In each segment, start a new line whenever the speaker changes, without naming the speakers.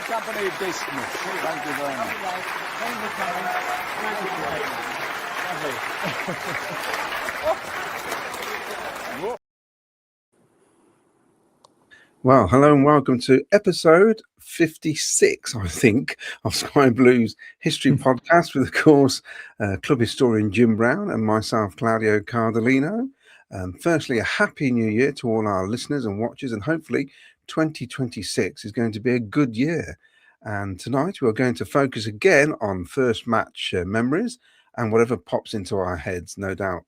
company dismissed. Thank you very much.
Thank you for coming.
Well, hello and welcome to episode 56, I think, of Sky Blues History Podcast with, of course, club historian Jim Brown and myself, Claudio Cardellino. Firstly, a happy new year to all our listeners and watchers, and hopefully 2026 is going to be a good year. And tonight we're going to focus again on first match memories and whatever pops into our heads, no doubt.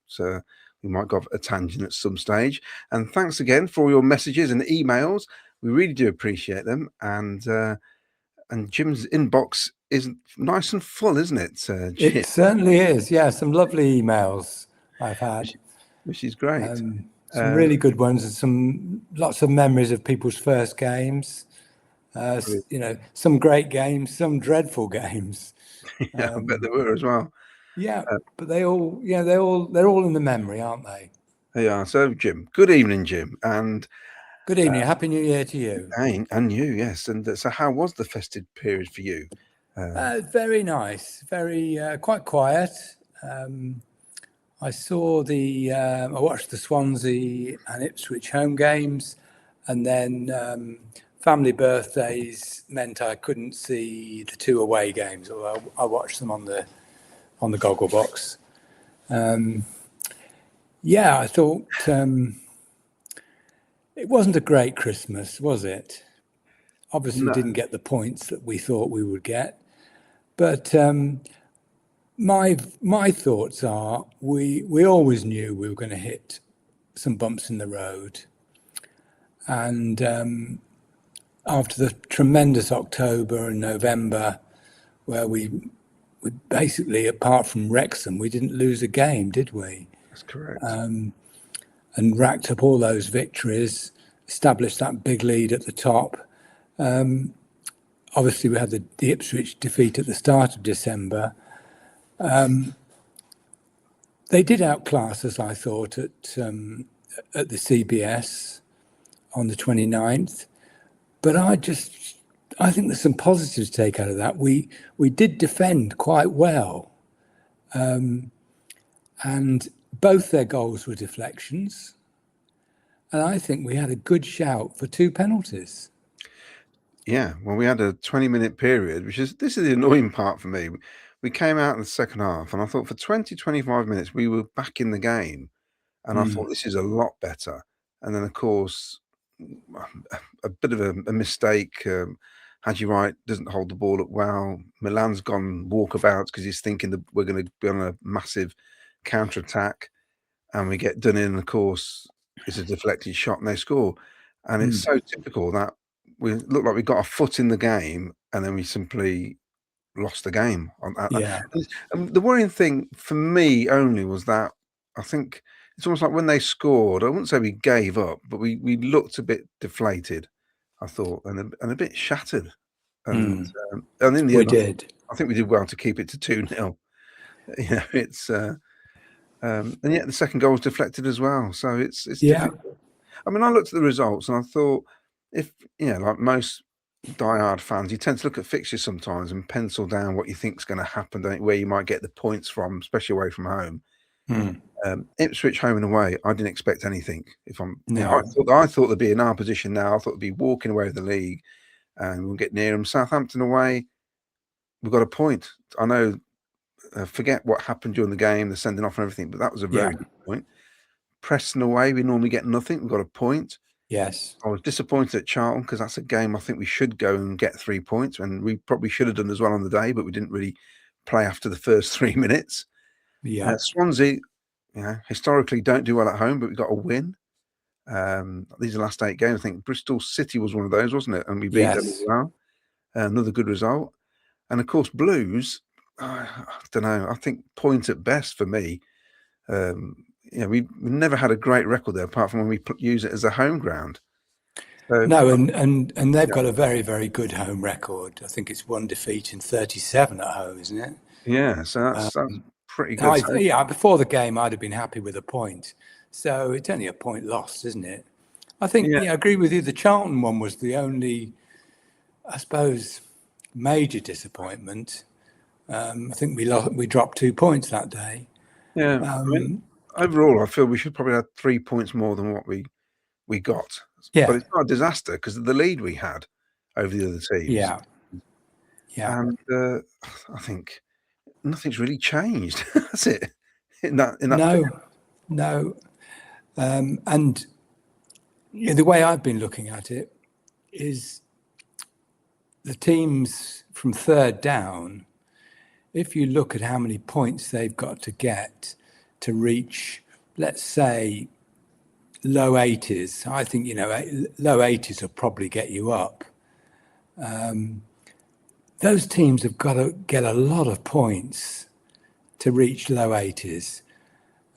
We might go off a tangent at some stage. And thanks again for all your messages and emails. We really do appreciate them. And Jim's inbox is nice and full, isn't it, Jim?
It certainly is. Yeah, some lovely emails I've had.
Which is great.
Some really good ones, and lots of memories of people's first games. Some great games, some dreadful games.
Yeah, I bet there were as well.
Yeah, but they're all in the memory, aren't they?
They are. So, Jim, good evening, Jim, and
good evening. Happy New Year to you.
And you, yes. And so, how was the festive period for you?
Very nice. Very quite quiet. I watched the Swansea and Ipswich home games, and then family birthdays meant I couldn't see the two away games, although I watched them on the goggle box. I thought it wasn't a great Christmas, was it? Obviously, we didn't get the points that we thought we would get, but my thoughts are we always knew we were going to hit some bumps in the road, and after the tremendous October and November, where we basically, apart from Wrexham, we didn't lose a game, did we?
That's correct.
And racked up all those victories, established that big lead at the top. Obviously, we had the Ipswich defeat at the start of December. They did outclass us, I thought, at the CBS on the 29th. But I think there's some positives to take out of that. We did defend quite well. And both their goals were deflections. And I think we had a good shout for 2 penalties.
Yeah, well, we had a 20-minute period, this is the annoying part for me. We came out in the second half, and I thought for 20, 25 minutes, we were back in the game. And I thought, this is a lot better. And then, of course, a bit of a mistake. Haji Wright doesn't hold the ball up well. Milan's gone walkabouts because he's thinking that we're going to be on a massive counter-attack. And we get done in, and of course, it's a deflected shot and they score. And it's so typical that we look like we got our foot in the game and then we simply lost the game.
Yeah.
And the worrying thing for me only was that I think it's almost like when they scored, I wouldn't say we gave up, but we looked a bit deflated, I thought, and a bit shattered. And in the end,
did.
I think we did well to keep it to 2-0. It's and yet the second goal was deflected as well. So it's difficult. I mean, I looked at the results and I thought, if like most diehard fans, you tend to look at fixtures sometimes and pencil down what you think is going to happen, where you might get the points from, especially away from home. Ipswich home and away, I didn't expect anything. I thought they'd be in our position now. I thought they'd be walking away with the league, and we'll get near them. Southampton away, we've got a point. I know. Forget what happened during the game, the sending off and everything, but that was a very good point. Preston away, we normally get nothing. We've got a point.
Yes.
I was disappointed at Charlton because that's a game I think we should go and get 3 points, and we probably should have done as well on the day, but we didn't really play after the first 3 minutes.
Yeah.
Swansea, historically don't do well at home, but we got a win. These are the last 8 games. I think Bristol City was one of those, wasn't it? And we beat them as well. Another good result. And of course, Blues, I don't know. I think point at best for me. We've never had a great record there, apart from when we use it as a home ground.
No, and they've got a very, very good home record. I think it's 1 defeat in 37 at home, isn't it?
Yeah, so that's pretty good.
Before the game, I'd have been happy with a point. So it's only a point lost, isn't it? I think, I agree with you. The Charlton one was the only, I suppose, major disappointment. I think we dropped 2 points that day.
Yeah. I mean, overall, I feel we should probably have 3 points more than what we got.
Yeah.
But it's not a disaster because of the lead we had over the other teams.
Yeah. Yeah.
And I think nothing's really changed, has it? In that
No. And the way I've been looking at it is the teams from third down, if you look at how many points they've got to get to reach, let's say, low 80s, I think, low 80s will probably get you up. Those teams have got to get a lot of points to reach low 80s.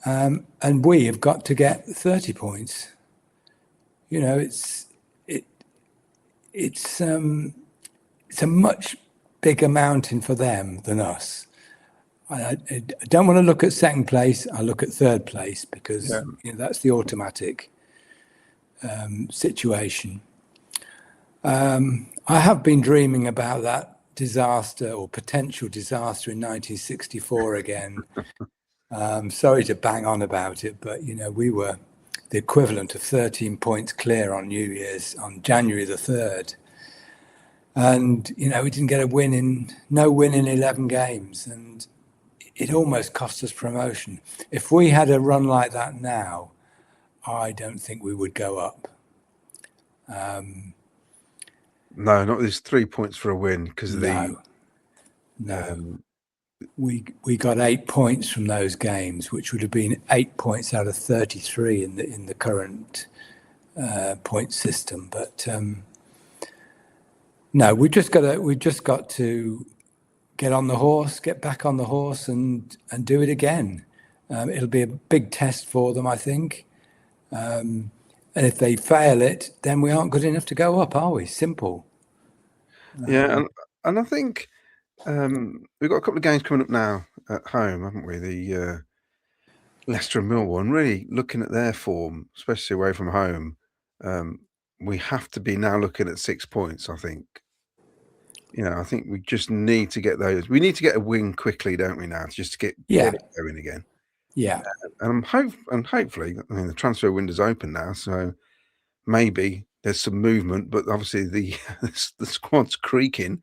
And we have got to get 30 points. It's a much bigger mountain for them than us. I don't want to look at second place. I look at third place because that's the automatic situation. I have been dreaming about that disaster or potential disaster in 1964 again. Sorry to bang on about it, but we were the equivalent of 13 points clear on New Year's on January the 3rd. And, we didn't get no win in 11 games. And it almost cost us promotion. If we had a run like that now, I don't think we would go up.
No, not these 3 points for a win because of
No. We got 8 points from those games, which would have been 8 points out of 33 in the current point system. But no, we've just got to get on the horse, get back on the horse, and do it again. It'll be a big test for them, I think. And if they fail it, then we aren't good enough to go up, are we? Simple.
Yeah, and I think we've got a couple of games coming up now at home, haven't we? The Leicester and Millwall, and really looking at their form, especially away from home, we have to be now looking at 6 points, I think. I think we just need to get those. We need to get a win quickly, don't we, now, just to get it going again.
Yeah.
And hopefully, I mean, the transfer window's open now, so maybe there's some movement, but obviously the squad's creaking.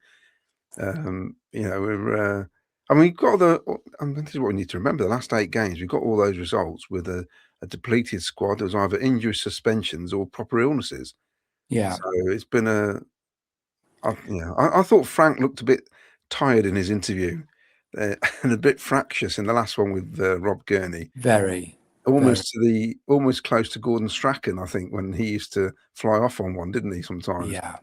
We're we've got this is what we need to remember. The last 8 games, we've got all those results with a depleted squad. There was either injury, suspensions, or proper illnesses.
Yeah.
So it's been I thought Frank looked a bit tired in his interview and a bit fractious in the last one with Rob Gurney.
Very.
Almost close to Gordon Strachan, I think, when he used to fly off on one, didn't he, sometimes?
Yeah.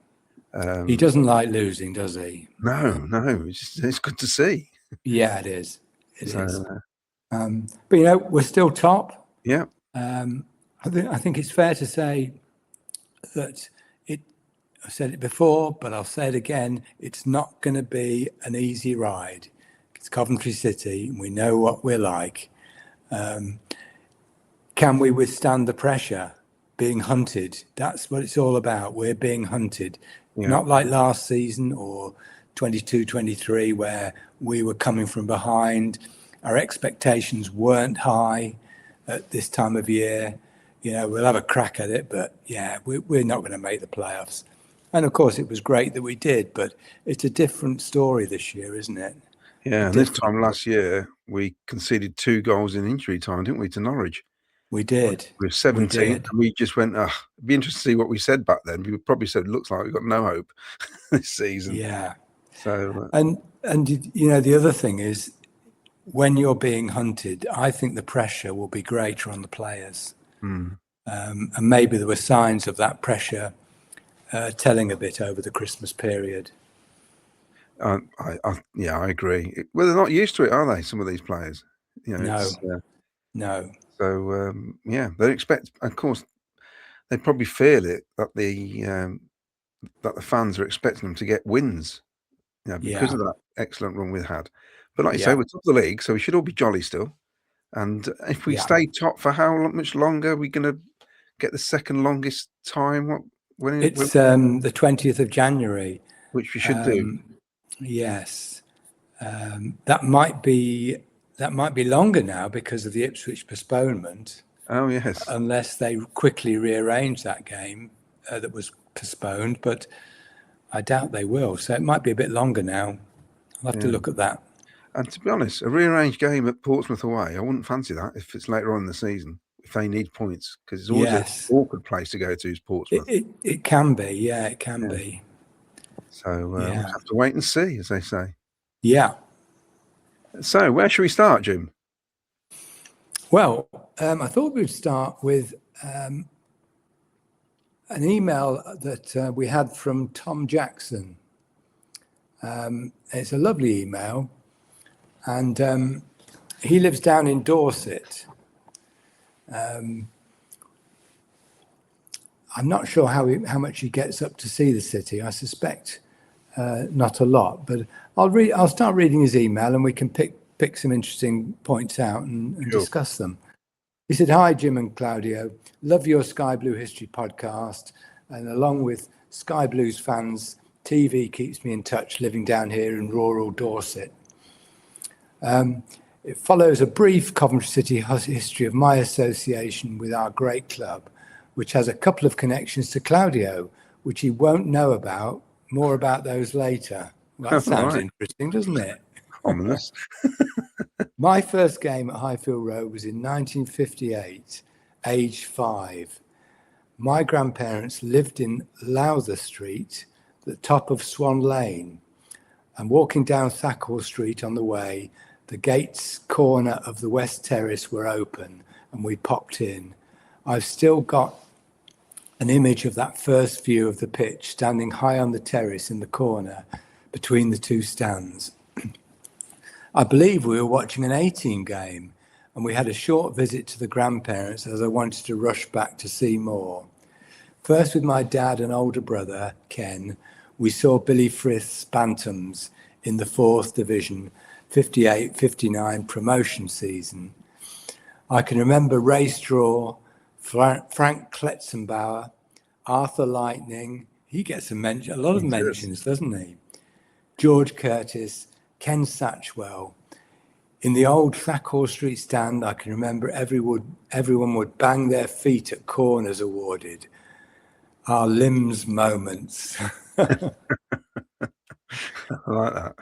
He doesn't like losing, does he?
No. It's good to see.
Yeah, it is. It is. But we're still top.
Yeah.
I think it's fair to say that I've said it before, but I'll say it again. It's not going to be an easy ride. It's Coventry City, and we know what we're like. Can we withstand the pressure? Being hunted. That's what it's all about. We're being hunted. Yeah. Not like last season or 22-23, where we were coming from behind. Our expectations weren't high at this time of year. We'll have a crack at it, but we're not going to make the playoffs. And of course, it was great that we did, but it's a different story this year, isn't it?
Yeah, and this time last year, we conceded 2 goals in injury time, didn't we, to Norwich?
We did.
We were 17, and we just went, it'd be interesting to see what we said back then. We probably said, it looks like we've got no hope this season.
Yeah.
So,
and the other thing is, when you're being hunted, I think the pressure will be greater on the players. And maybe there were signs of that pressure telling a bit over the Christmas period.
I agree. Well, they're not used to it, are they? Some of these players,
No.
So they expect. Of course, they probably feel it that the fans are expecting them to get wins, because of that excellent run we've had. But like you say, we're top of the league, so we should all be jolly still. And if we stay top for how much longer? Are we going to get the second longest time?
It's the 20th of January,
which we should do.
Yes. That might be longer now because of the Ipswich postponement,
Oh yes,
unless they quickly rearrange that game that was postponed. But I doubt they will. So it might be a bit longer now. I'll have to
yeah.
look at that.
And to be honest, a rearranged game at Portsmouth away, I wouldn't fancy that if it's later on in the season, if they need points, because it's always
Yes.
an awkward place to go to, is Portsmouth.
It can be. Yeah, it can be.
So we'll
Yeah.
have to wait and see, as they say.
Yeah.
So where should we start, Jim?
Well, I thought we'd start with an email that we had from Tom Jackson. It's a lovely email, and he lives down in Dorset. I'm not sure how much he gets up to see the city. I suspect not a lot, but I'll start reading his email, and we can pick some interesting points out and
Sure.
discuss them. He said, "Hi, Jim and Claudio. Love your Sky Blue History podcast. And along with Sky Blues fans, TV keeps me in touch living down here in rural Dorset. It follows a brief Coventry City history of my association with our great club, which has a couple of connections to Claudio, which he won't know about. More about those later." Well, that sounds interesting, doesn't it?
Ominous.
My first game at Highfield Road was in 1958, age 5. My grandparents lived in Lowther Street, the top of Swan Lane, and walking down Thackwell Street on the way, the gates corner of the West Terrace were open and we popped in. I've still got an image of that first view of the pitch, standing high on the terrace in the corner between the two stands. I believe we were watching an A-team game, and we had a short visit to the grandparents as I wanted to rush back to see more. First with my dad and older brother, Ken, we saw Billy Frith's Bantams in the 4th Division, 58-59 promotion season. I can remember Ray Straw, Frank Kletzenbauer, Arthur Lightning. He gets a lot of mentions, doesn't he? George Curtis, Ken Satchwell. In the old Thackwell Street stand, I can remember everyone would bang their feet at corners awarded. Our limbs moments.
I like that.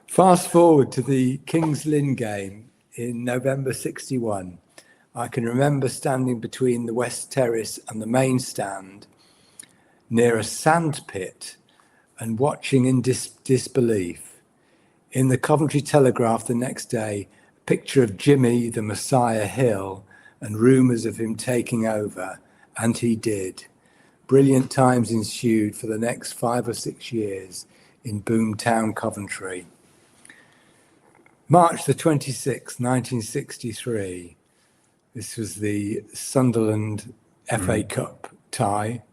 Fast forward to the Kings Lynn game in November 61. I can remember standing between the West Terrace and the main stand near a sand pit and watching in disbelief. In the Coventry Telegraph the next day, a picture of Jimmy the Messiah Hill and rumours of him taking over, and he did. Brilliant times ensued for the next 5 or 6 years in Boomtown, Coventry. March the 26th, 1963. This was the Sunderland FA Cup tie.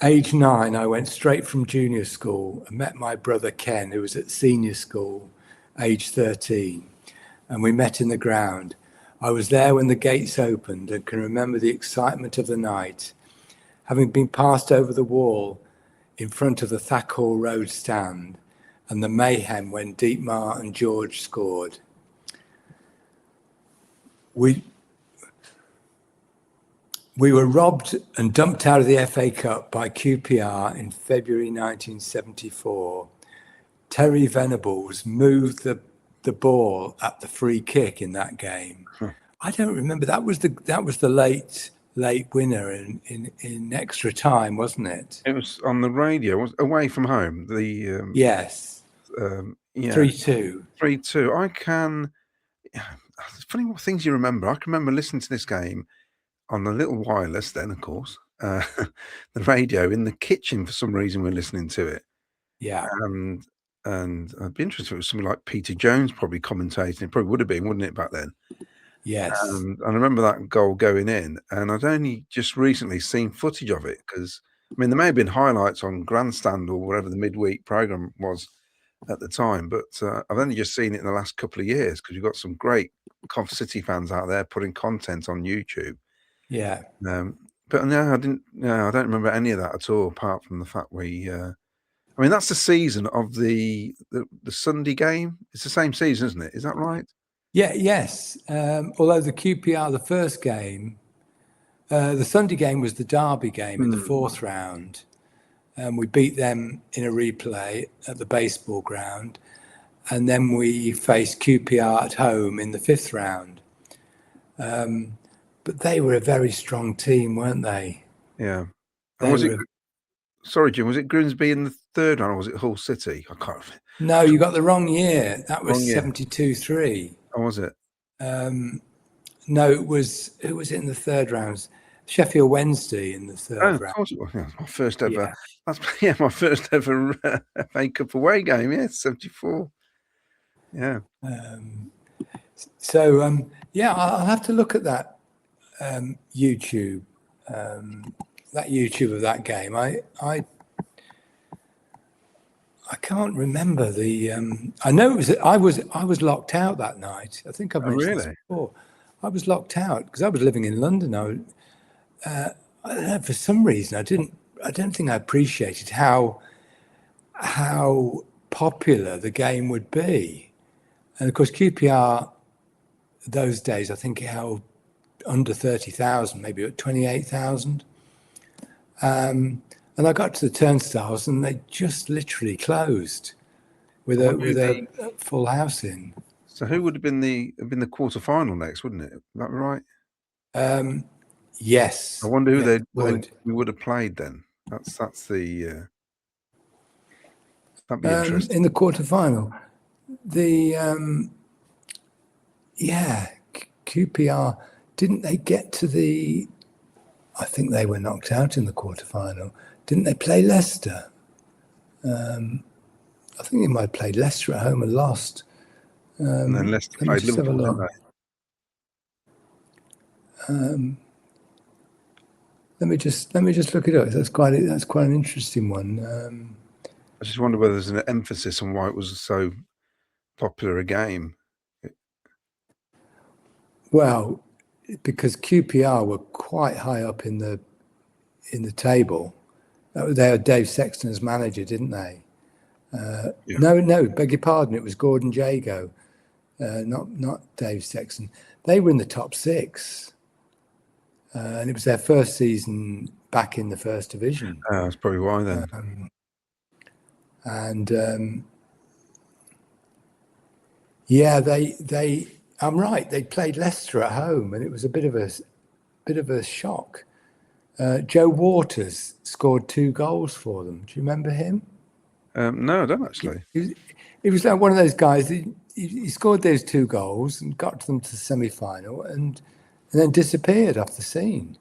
Age 9, I went straight from junior school and met my brother Ken, who was at senior school, age 13, and we met in the ground. I was there when the gates opened and can remember the excitement of the night, having been passed over the wall in front of the Thackwell Road stand, and the mayhem when Dietmar and George scored. We were robbed and dumped out of the FA Cup by QPR in February 1974. Terry Venables moved the ball at the free kick in that game. I don't remember. That was the late winner in extra time, wasn't it?
It was on the radio. It was away from home. The
yes.
3-2. 3-2. It's funny what things you remember. I can remember listening to this game on the little wireless then, of course, the radio in the kitchen. For some reason, we're listening to it.
Yeah.
And I'd be interested if it was something like Peter Jones probably commentating. It probably would have been, wouldn't it, back then?
Yes.
And I remember that goal going in, and I'd only just recently seen footage of it because, I mean, there may have been highlights on Grandstand or whatever the midweek program was at the time, but I've only just seen it in the last couple of years because you've got some great Cov City fans out there putting content on YouTube.
Yeah.
But no, I don't remember any of that at all, apart from the fact we I mean, that's the season of the Sunday game. It's the same season, isn't it? Is that right?
Yeah, yes. Although the QPR, the first game, the Sunday game was the Derby game in the fourth round. We beat them in a replay at the baseball ground. And then we faced QPR at home in the fifth round. But they were a very strong team, weren't they?
Yeah. And was it? Sorry, Jim. Was it Grimsby in the third round, or was it Hull City? I can't.
No, you got the wrong year. That was
Wrong year.
72-3.
Or was it?
No, it was. Who was it in the third round? Sheffield Wednesday in the third round.
Of course it was. Yeah, my first ever.
Yeah.
That's my first ever FA Cup away game. Yeah, 74. Yeah.
Yeah, I'll have to look at that YouTube. That YouTube of that game. I can't remember the. I know it was. I was locked out that night. I think I've mentioned this before. I was locked out because I was living in London. I don't know, for some reason I don't think I appreciated how popular the game would be, and of course QPR those days I think it held under 30,000, maybe at 28,000. And I got to the turnstiles and they just literally closed with a full house in.
So who would have been the quarter final next, wouldn't it? Is that right?
Yes.
I wonder who we would have played then. That's the that'd be interesting.
In the quarter final. QPR, didn't they get to the? I think they were knocked out in the quarterfinal. Didn't they play Leicester? I think they might have played Leicester at home and lost.
And then Leicester played Liverpool, didn't they?
Let me just look it up. That's quite an interesting one.
I just wonder whether there's an emphasis on why it was so popular a game.
Well, because QPR were quite high up in the table. They had Dave Sexton as manager, didn't they? Yeah. No, beg your pardon. It was Gordon Jago, not Dave Sexton. They were in the top six, and it was their first season back in the first division.
That's probably why then.
They. I'm right. They played Leicester at home, and it was a bit of a shock. Joe Waters scored 2 goals for them. Do you remember him?
No, I don't actually.
He was like one of those guys. He scored those 2 goals and got them to the semi-final, and then disappeared off the scene.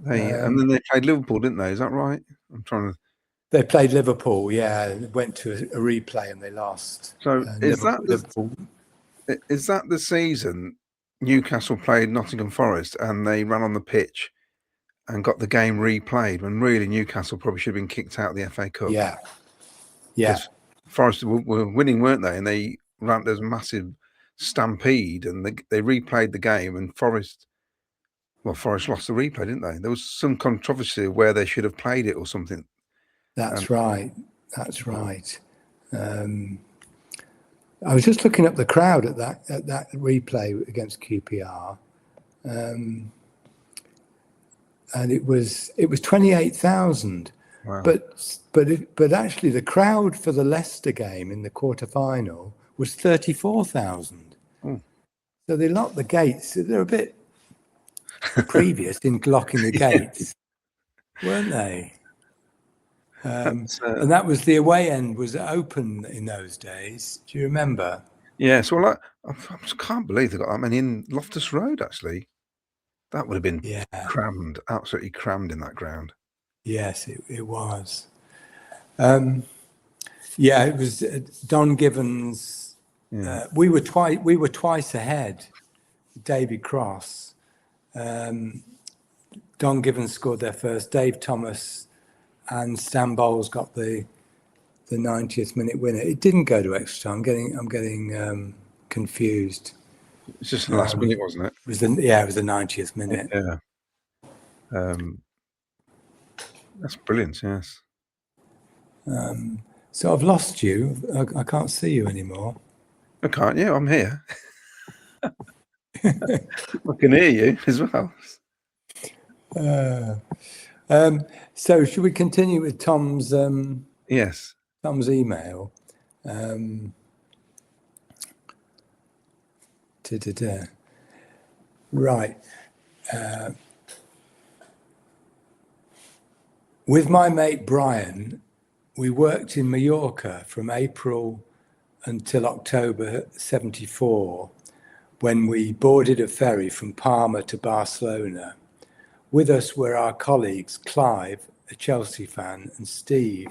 And then they played Liverpool, didn't they? Is that right? I'm trying to.
They played Liverpool. Yeah, went to a replay and they lost.
So is that the season Newcastle played Nottingham Forest and they ran on the pitch and got the game replayed when really Newcastle probably should have been kicked out of the FA Cup?
Yeah.
Forest were winning, weren't they? And they ran this massive stampede and they replayed the game and Forest lost the replay, didn't they? There was some controversy of where they should have played it or something.
That's right. I was just looking up the crowd at that replay against QPR, and it was 28,000.
Wow.
But actually the crowd for the Leicester game in the quarterfinal was 34,000. So they locked the gates. They're a bit previous in locking the gates, weren't they? And that was the away end was open in those days. Do you remember?
Yes. Well, I just can't believe they got that many in Loftus Road. Actually, that would have been crammed, absolutely crammed in that ground.
Yes, it was. It was Don Givens.
Yeah.
We were twice ahead. David Cross. Don Givens scored their first. Dave Thomas and Stan Bowles got the 90th minute winner. It didn't go to extra time. I'm getting confused.
It's just the last minute, wasn't it?
It was the 90th minute.
Yeah. That's brilliant. Yes.
So I've lost you. I can't see you anymore.
I can't you? I'm here. I can hear you as well.
So should we continue with Tom's
Yes.
Tom's email? Right. With my mate Brian, we worked in Mallorca from April until October 74, when we boarded a ferry from Palma to Barcelona. With us were our colleagues Clive, a Chelsea fan, and Steve,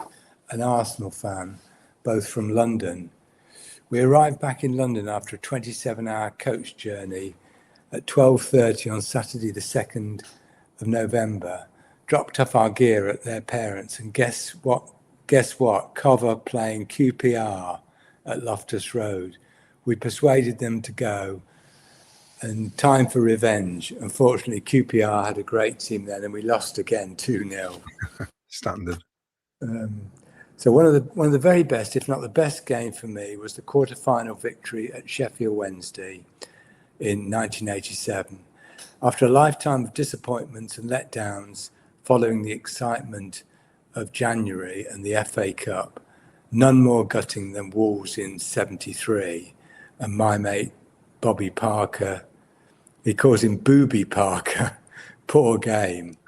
an Arsenal fan, both from London. We arrived back in London after a 27-hour coach journey at 12:30 on Saturday the 2nd of November, dropped off our gear at their parents', and guess what? Cover playing QPR at Loftus Road. We persuaded them to go, and time for revenge. Unfortunately, QPR had a great team then, and we lost again 2-0.
Standard.
So one of the very best, if not the best game for me, was the quarter-final victory at Sheffield Wednesday in 1987. After a lifetime of disappointments and letdowns following the excitement of January and the FA Cup, none more gutting than Wolves in 73, and my mate Bobby Parker, he calls him Booby Parker, poor game.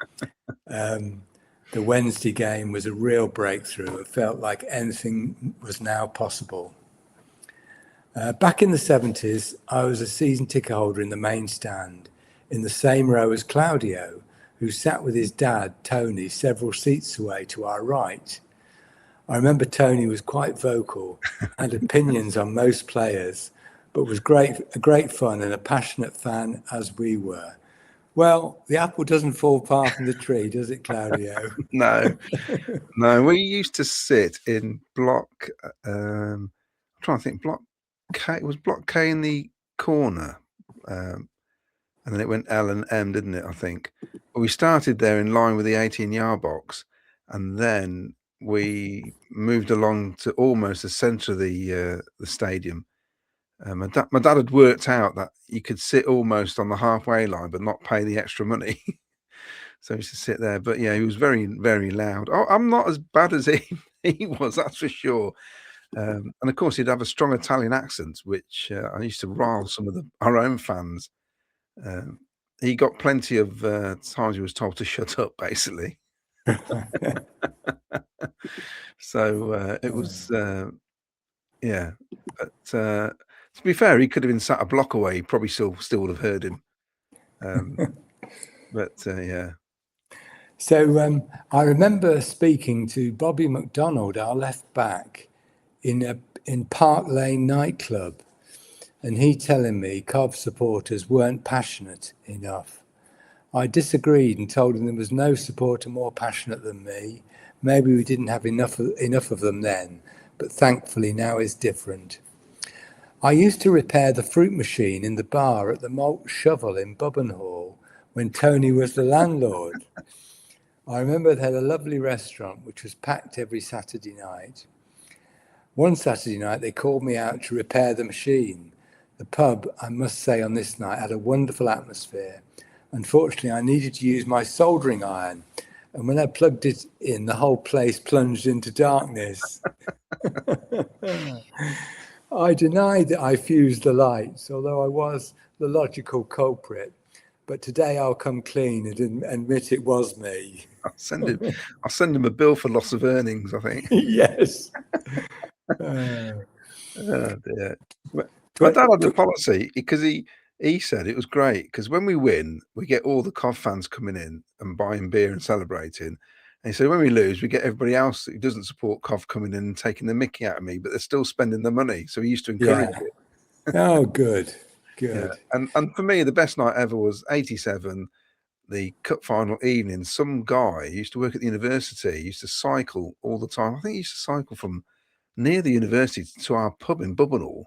The Wednesday game was a real breakthrough. It felt like anything was now possible. Back in the 70s, I was a season ticket holder in the main stand, in the same row as Claudio, who sat with his dad, Tony, several seats away to our right. I remember Tony was quite vocal, had opinions on most players, but was great fun and a passionate fan as we were. Well, the apple doesn't fall far from the tree, does it, Claudio?
No. We used to sit in block. I'm trying to think. Block K. It was block K in the corner, and then it went L and M, didn't it? I think. But we started there in line with the 18-yard box, and then we moved along to almost the centre of the stadium. My dad had worked out that you could sit almost on the halfway line, but not pay the extra money. So he used to sit there. But yeah, he was very, very loud. Oh, I'm not as bad as he was, that's for sure. And of course, he'd have a strong Italian accent, which I used to rile some of our own fans. He got plenty of times he was told to shut up, basically. So it was, yeah. But to be fair, he could have been sat a block away. He probably still would have heard him. But yeah.
So I remember speaking to Bobby McDonald, our left back, in Park Lane nightclub, and he telling me Cov supporters weren't passionate enough. I disagreed and told him there was no supporter more passionate than me. Maybe we didn't have enough of them then, but thankfully now it's different. I used to repair the fruit machine in the bar at the Malt Shovel in Bubbenhall when Tony was the landlord. I remember they had a lovely restaurant which was packed every Saturday night. One Saturday night they called me out to repair the machine. The pub, I must say, on this night had a wonderful atmosphere. Unfortunately, I needed to use my soldering iron, and when I plugged it in, the whole place plunged into darkness. I denied that I fused the lights, although I was the logical culprit. But today I'll come clean and admit it was me.
I'll send him a bill for loss of earnings, I think.
Yes.
Oh dear. My dad had a policy because he said it was great because when we win, we get all the Cov fans coming in and buying beer and celebrating. And he said when we lose, we get everybody else who doesn't support Cov coming in and taking the mickey out of me, but they're still spending the money. So he used to encourage it.
Oh, good.
Yeah. And for me, the best night ever was 87, the cup final evening. Some guy used to work at the university, used to cycle all the time. I think he used to cycle from near the university to our pub in Bubbenhall.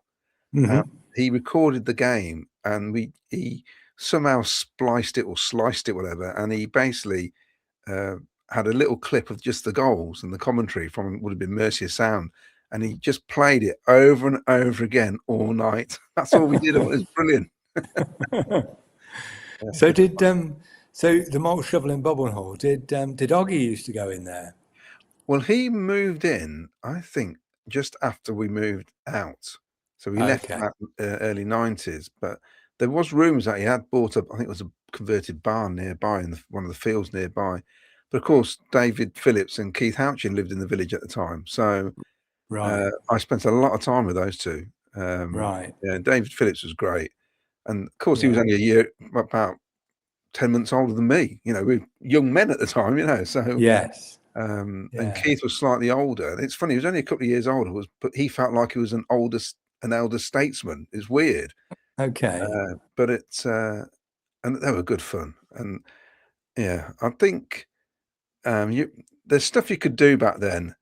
He recorded the game, and he somehow spliced it or sliced it, whatever, and he basically had a little clip of just the goals and the commentary from would have been Mercia Sound, and he just played it over and over again all night. That's all we did. It was brilliant.
So the malt shovel in Bubble Hall, did Oggy used to go in there?
Well, he moved in, I think, just after we moved out. So we left that early 90s, but there was rumours that he had bought up, I think it was a converted barn nearby in one of the fields nearby. But of course, David Phillips and Keith Houchin lived in the village at the time. So I spent a lot of time with those two. Yeah, David Phillips was great. And of course, he was only a year, about 10 months older than me. You know, we were young men at the time, you know. So
yes.
And Keith was slightly older. It's funny, he was only a couple of years older, but he felt like he was an elder statesman. It's weird.
Okay.
But it's and they were good fun. And yeah, I think there's stuff you could do back then,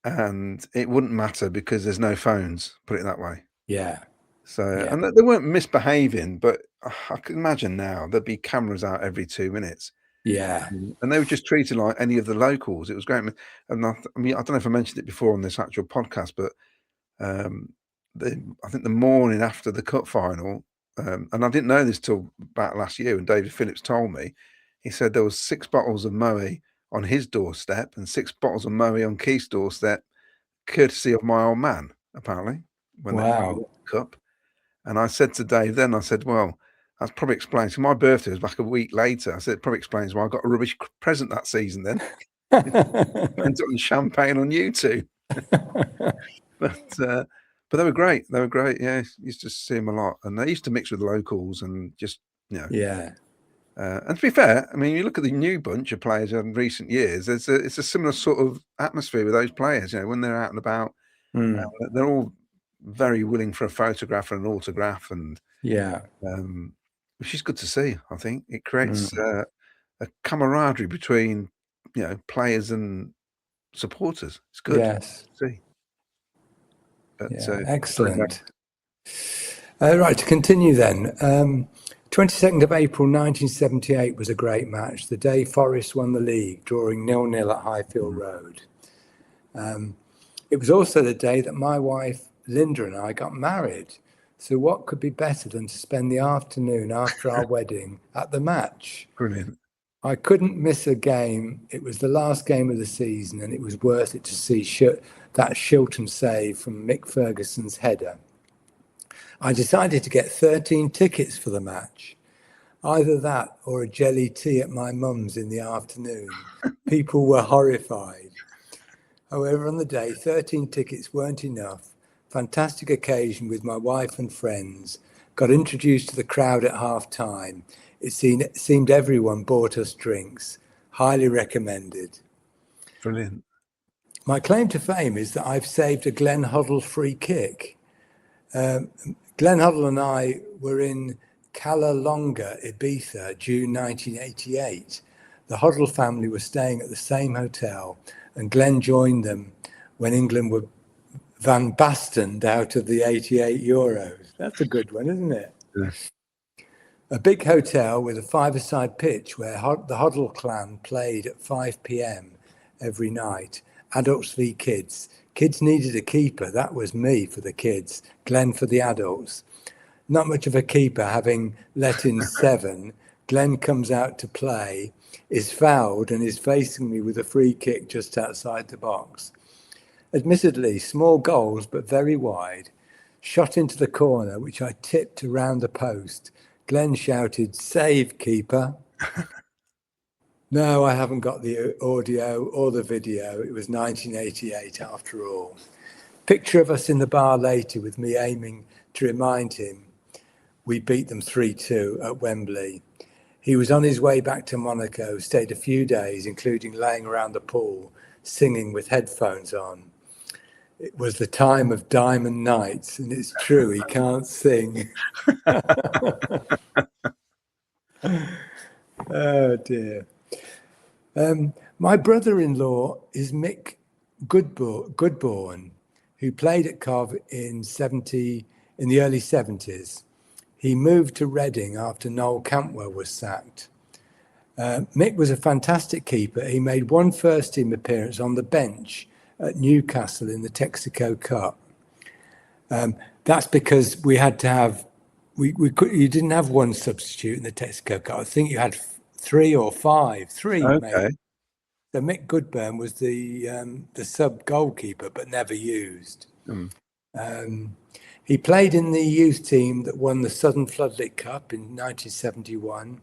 and it wouldn't matter because there's no phones. Put it that way.
Yeah.
So and they weren't misbehaving, but I can imagine now there'd be cameras out every 2 minutes.
Yeah.
And they were just treated like any of the locals. It was great. And I mean, I don't know if I mentioned it before on this actual podcast, but I think the morning after the cup final, and I didn't know this till about last year when David Phillips told me, he said there was 6 bottles of Moe on his doorstep and 6 bottles of Moe on Keith's doorstep, courtesy of my old man, apparently, when they won the cup. And I said to Dave then, I said, well, that probably explains. So my birthday was back a week later. I said it probably explains why I got a rubbish present that season. Then went on champagne on you two, but they were great. They were great. Yeah, used to see them a lot, and they used to mix with locals and just
Yeah.
And to be fair, I mean, you look at the new bunch of players in recent years. It's a similar sort of atmosphere with those players. You know, when they're out and about, they're all very willing for a photograph and an autograph, and which is good to see. I think it creates a camaraderie between players and supporters. It's good to see. But,
excellent. Right, to continue then. 22nd of April 1978 was a great match. The day Forest won the league, drawing 0-0 at Highfield Road. It was also the day that my wife Linda and I got married. So what could be better than to spend the afternoon after our wedding at the match?
Brilliant.
I couldn't miss a game. It was the last game of the season, and it was worth it to see that Shilton save from Mick Ferguson's header. I decided to get 13 tickets for the match. Either that or a jelly tea at my mum's in the afternoon. People were horrified. However, on the day, 13 tickets weren't enough. Fantastic occasion with my wife and friends. Got introduced to the crowd at half-time. It seemed everyone bought us drinks. Highly recommended.
Brilliant.
My claim to fame is that I've saved a Glenn Hoddle free kick. Glenn Hoddle and I were in Cala Longa, Ibiza, June 1988. The Hoddle family were staying at the same hotel, and Glenn joined them when England were Van Bastened out of the 88 Euros. That's a good one, isn't it?
Yeah.
A big hotel with a five-a-side pitch where the Hoddle clan played at 5 p.m. every night. Adults v kids. Kids needed a keeper. That was me for the kids. Glenn for the adults. Not much of a keeper, having let in 7. Glenn comes out to play, is fouled, and is facing me with a free kick just outside the box. Admittedly, small goals, but very wide. Shot into the corner, which I tipped around the post. Glenn shouted, "Save, keeper." No, I haven't got the audio or the video. It was 1988 after all. Picture of us in the bar later with me aiming to remind him we beat them 3-2 at Wembley. He was on his way back to Monaco, stayed a few days, including laying around the pool, singing with headphones on. It was the time of Diamond Nights, and it's true, he can't sing. Oh, dear. My brother-in-law is Mick Goodbourne, who played at Cov in the early 70s. He moved to Reading after Noel Campwell was sacked. Mick was a fantastic keeper. He made one first-team appearance on the bench at Newcastle in the Texaco Cup. That's because we had to have, you didn't have one substitute in the Texaco Cup. I think you had three
Okay.
maybe. So Mick Goodburn was the sub goalkeeper, but never used. He played in the youth team that won the Southern Floodlit Cup in 1971.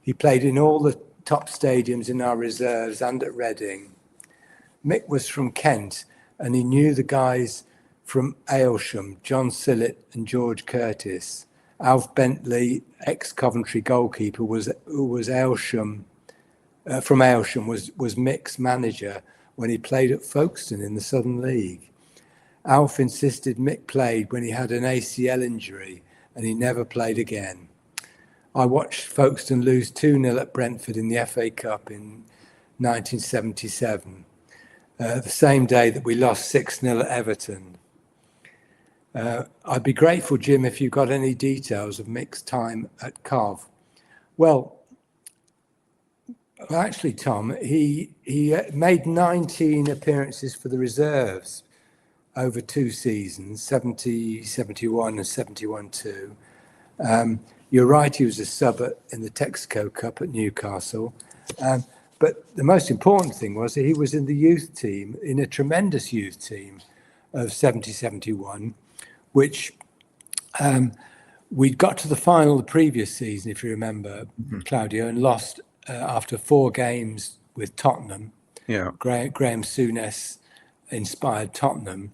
He played in all the top stadiums in our reserves and at Reading. Mick was from Kent, and he knew the guys from Aylsham, John Sillett and George Curtis. Alf Bentley, ex-Coventry goalkeeper, who was Aylsham, from Aylsham, was Mick's manager when he played at Folkestone in the Southern League. Alf insisted Mick played when he had an ACL injury, and he never played again. I watched Folkestone lose 2-0 at Brentford in the FA Cup in 1977, the same day that we lost 6-0 at Everton. I'd be grateful, Jim, if you got any details of Mick's time at Cov. Well, actually, Tom, he made 19 appearances for the reserves over 2 seasons, 70, 71 and 71-2. You're right, he was a sub in the Texaco Cup at Newcastle. But the most important thing was that he was in the youth team, in a tremendous youth team of 70-71, which we got to the final the previous season, if you remember, Claudio, and lost after 4 games with Tottenham.
Yeah.
Graham Souness inspired Tottenham.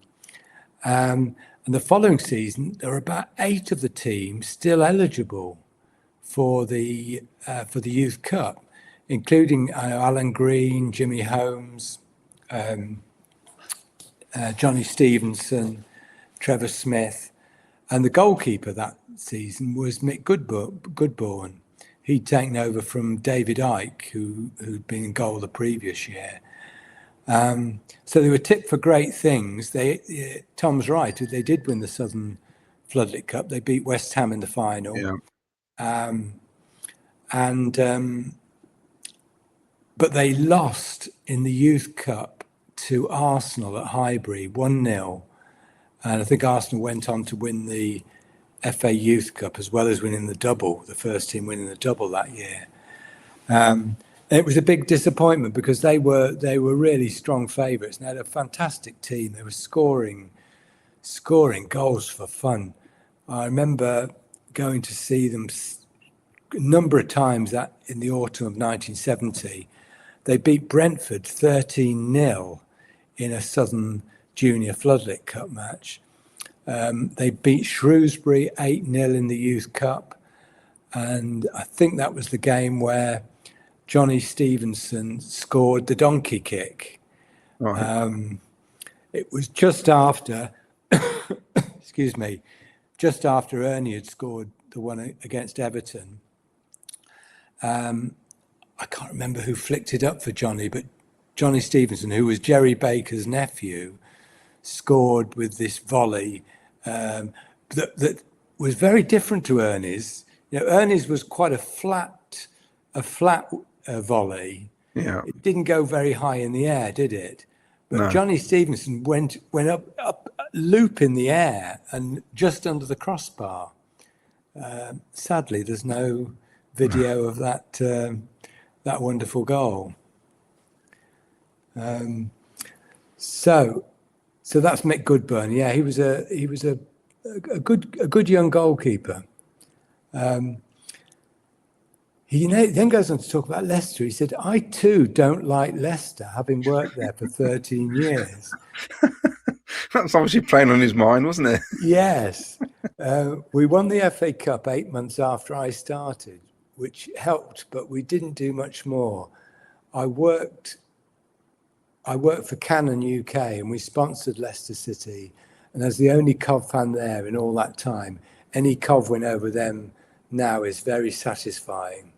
And the following season, there were about 8 of the teams still eligible for the Youth Cup, including Alan Green, Jimmy Holmes, Johnny Stevenson, Trevor Smith, and the goalkeeper that season was Mick Goodburn. He'd taken over from David Icke, who'd been in goal the previous year. So they were tipped for great things. Tom's right, they did win the Southern Floodlit Cup. They beat West Ham in the final.
Yeah.
But they lost in the Youth Cup to Arsenal at Highbury, 1-0. And I think Arsenal went on to win the FA Youth Cup as well as winning the double, the first team winning the double that year. It was a big disappointment because they were really strong favourites and had a fantastic team. They were scoring goals for fun. I remember going to see them a number of times that in the autumn of 1970. They beat Brentford 13-0 in a Southern Junior Floodlit Cup match. They beat Shrewsbury 8-0 in the Youth Cup. And I think that was the game where Johnny Stevenson scored the donkey kick.
Right.
It was just after, just after Ernie had scored the one against Everton. I can't remember who flicked it up for Johnny, but Johnny Stevenson, who was Jerry Baker's nephew, scored with this volley that was very different to Ernie's. Ernie's was quite a flat volley.
Yeah.
It didn't go very high in the air, did it? But
No.
Johnny Stevenson went up loop in the air and just under the crossbar. Sadly, there's no video of that wonderful goal. So that's Mick Goodburn. Yeah, he was a good young goalkeeper. He then goes on to talk about Leicester. He said, "I too don't like Leicester, having worked there for 13 years."
That's obviously playing on his mind, wasn't it?
Yes. We won the FA Cup 8 months after I started, which helped, but we didn't do much more. I worked for Canon UK, and we sponsored Leicester City. And as the only Cov fan there in all that time, any Cov win over them now is very satisfying.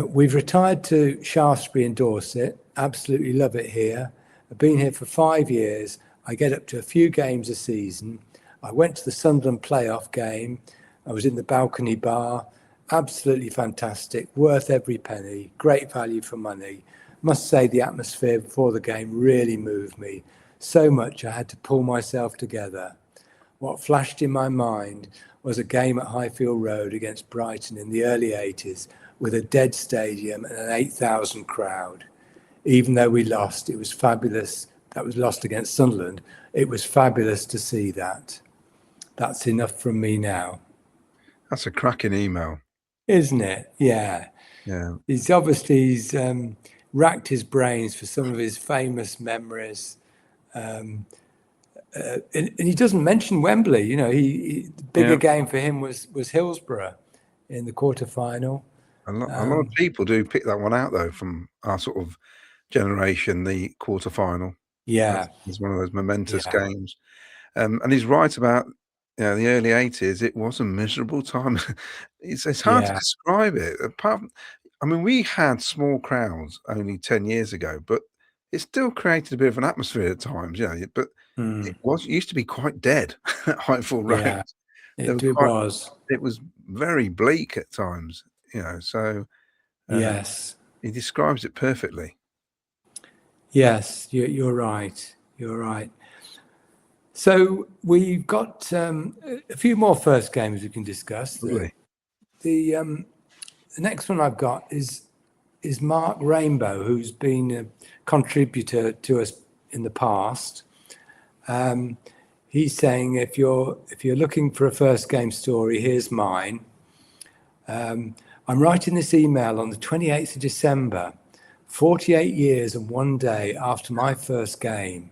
We've retired to Shaftesbury in Dorset. Absolutely love it here. I've been here for 5 years. I get up to a few games a season. I went to the Sunderland playoff game. I was in the balcony bar absolutely fantastic, worth every penny, great value for money. Must say the atmosphere before the game really moved me so much I had to pull myself together. What flashed in my mind was a game at Highfield Road against Brighton in the early 80s with a dead stadium and an 8,000 crowd. Even though we lost, it was fabulous. That was lost against Sunderland. It was fabulous to see that. That's enough from me now.
That's a cracking email.
Isn't it? Yeah.
Yeah.
He's racked his brains for some of his famous memories. And he doesn't mention Wembley. You know, the bigger game for him was Hillsborough in the quarterfinal.
A lot of people do pick that one out, though, from our sort of generation, the quarterfinal.
Yeah.
It's one of those momentous games. And he's right about, you know, the early 80s. It was a miserable time. It's hard to describe it. Apart from, I mean, we had small crowds only 10 years ago, but it still created a bit of an atmosphere at times, you know. But it used to be quite dead at Highfield Road.
Yeah, it
was very bleak at times, you know. So
yes,
he describes it perfectly.
Yes, you're right. You're right. So we've got a few more first games we can discuss. The next one I've got is Mark Rainbow, who's been a contributor to us in the past. He's saying if you're looking for a first game story, here's mine. I'm writing this email on the 28th of December, 48 years and 1 day after my first game,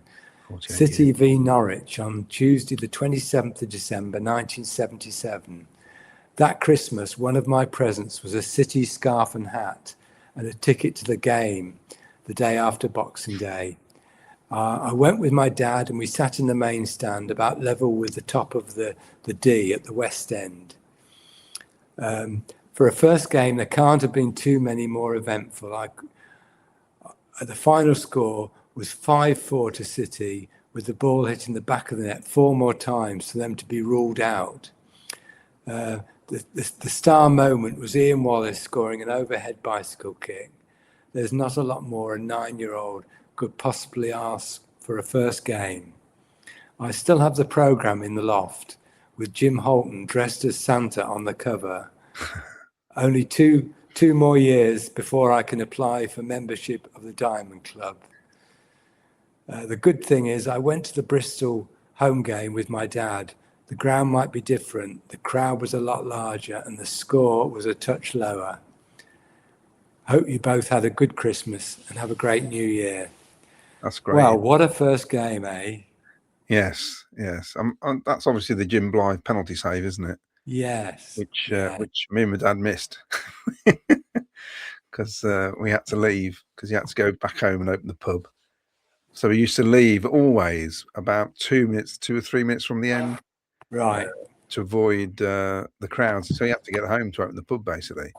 City v Norwich, on Tuesday the 27th of December 1977. That Christmas, one of my presents was a City scarf and hat and a ticket to the game the day after Boxing Day. I went with my dad and we sat in the main stand about level with the top of the D at the West End. For a first game, there can't have been too many more eventful. The final score was 5-4 to City, with the ball hitting the back of the net 4 more times for them to be ruled out. The star moment was Ian Wallace scoring an overhead bicycle kick. There's not a lot more a 9-year-old could possibly ask for a first game. I still have the programme in the loft, with Jim Holton dressed as Santa on the cover. Only two more years before I can apply for membership of the Diamond Club. The good thing is I went to the Bristol home game with my dad. The ground might be different, the crowd was a lot larger, and the score was a touch lower. Hope you both had a good Christmas and have a great New Year.
That's great.
Well, what a first game, eh?
Yes. That's obviously the Jim Blythe penalty save, isn't it?
Yes.
Which me and my dad missed because we had to leave because he had to go back home and open the pub. So we used to leave always about 2 or 3 minutes from the end,
right,
to avoid the crowds. So you had to get home to open the pub, basically.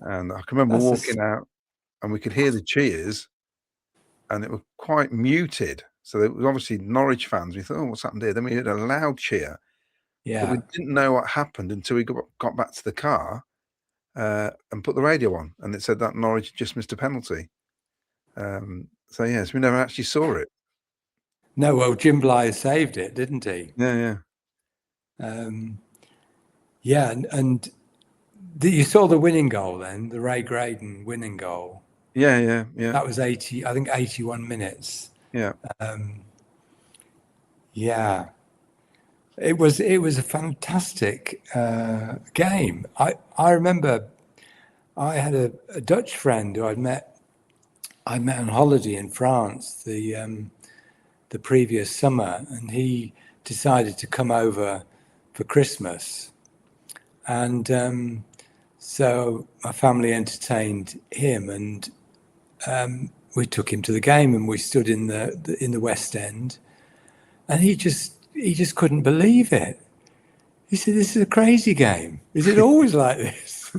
And I can remember walking out, and we could hear the cheers, and it was quite muted. So it was obviously Norwich fans. We thought, oh, what's happened here? Then we heard a loud cheer.
Yeah.
But we didn't know what happened until we got back to the car and put the radio on, and it said that Norwich just missed a penalty. So yes, we never actually saw it.
No, well, Jim Blythe saved it, didn't he?
Yeah.
And you saw the winning goal then, the Ray Graydon winning goal.
Yeah.
That was 81 minutes.
Yeah.
Yeah. It was a fantastic game. I remember I had a Dutch friend who I met on holiday in France the previous summer, and he decided to come over for Christmas, and so my family entertained him, and we took him to the game, and we stood in the West End, and he just couldn't believe it. He said, "This is a crazy game. Is it always like this?"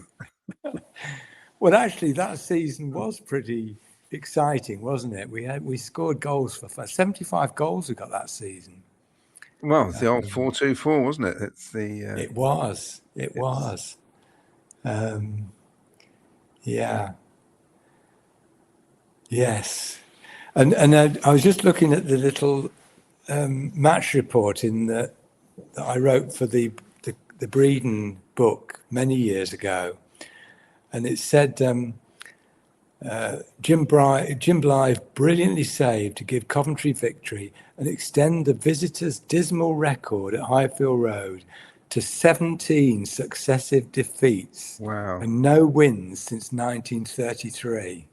Well, actually, that season was pretty exciting, wasn't it? We scored goals for 75 goals we got that season.
Well, it's the old 4-2-4, wasn't it? It's the
It was. Yeah. Yes. And I was just looking at the little match report that I wrote for the Breeden book many years ago, and it said Jim Blythe brilliantly saved to give Coventry victory and extend the visitors' dismal record at Highfield Road to 17 successive defeats
Wow.
and no wins since 1933.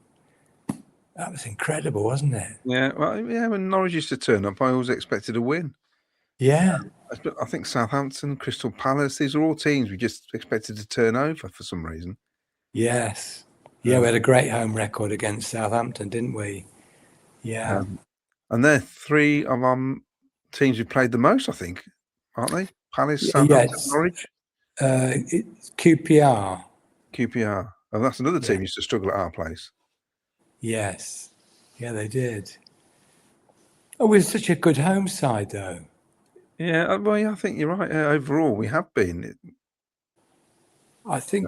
That was incredible, wasn't it?
Yeah. Well, yeah. When Norwich used to turn up, I always expected a win.
Yeah.
I think Southampton, Crystal Palace, these are all teams we just expected to turn over for some reason.
Yes. Yeah, we had a great home record against Southampton, didn't we? Yeah.
And they're three of our teams who played the most, I think, aren't they? Palace, Southampton, Norwich.
It's QPR.
QPR. Oh, that's another team used to struggle at our place.
Yes. Yeah, they did. Oh, we're such a good home side, though.
Yeah, well, yeah, I think you're right. Overall, we have been.
I think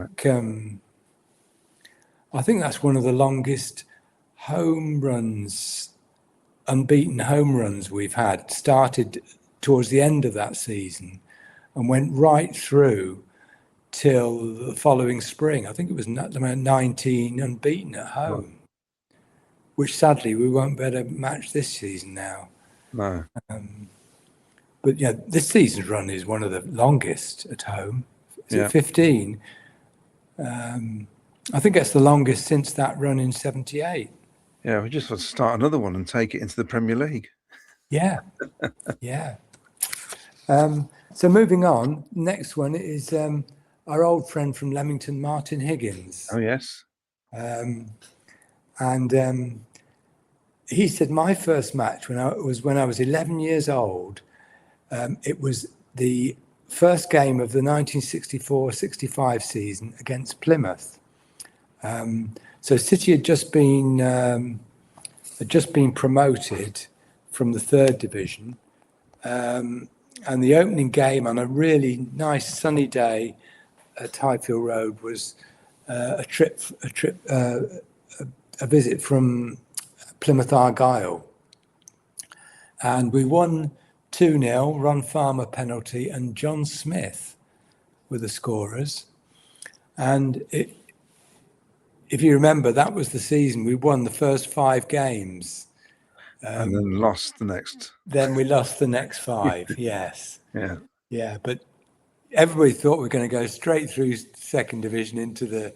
that's one of the longest unbeaten home runs we've had. Started towards the end of that season and went right through till the following spring. I think it was 19 unbeaten at home, which sadly we won't be able to match this season now.
No.
But yeah, this season's run is one of the longest at home. Is it 15? I think that's the longest since that run in 78.
Yeah, we just want to start another one and take it into the Premier League.
Yeah. Yeah. So moving on, next one is our old friend from Leamington, Martin Higgins.
Oh, yes.
And he said my first match when I was 11 years old. It was the first game of the 1964-65 season against Plymouth. So City had just been promoted from the third division, and the opening game on a really nice sunny day at Highfield Road was a visit from Plymouth Argyle, and we won 2-0, Ron Farmer penalty, and John Smith were the scorers. And if you remember, that was the season we won the first 5 games.
And then lost the next.
Then we lost the next 5, yes.
Yeah.
Yeah, but everybody thought we were going to go straight through second division into the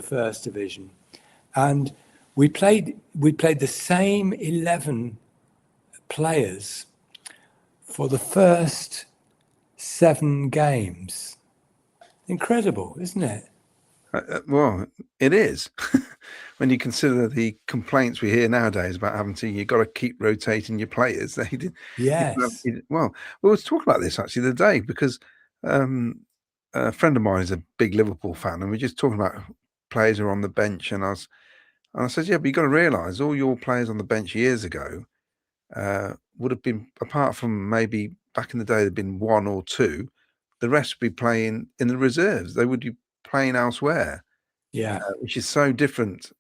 first division. And we played the same 11 players for the first 7 games. Incredible, isn't it?
Well, it is. When you consider the complaints we hear nowadays about you've got to keep rotating your players. They did.
Yes.
Well, we were talking about this actually the other day because a friend of mine is a big Liverpool fan, and we're just talking about players who are on the bench, and I said, yeah, but you've got to realise all your players on the bench years ago would have been, apart from maybe back in the day, there'd been 1 or 2. The rest would be playing in the reserves. They would be playing elsewhere.
Yeah,
which is so different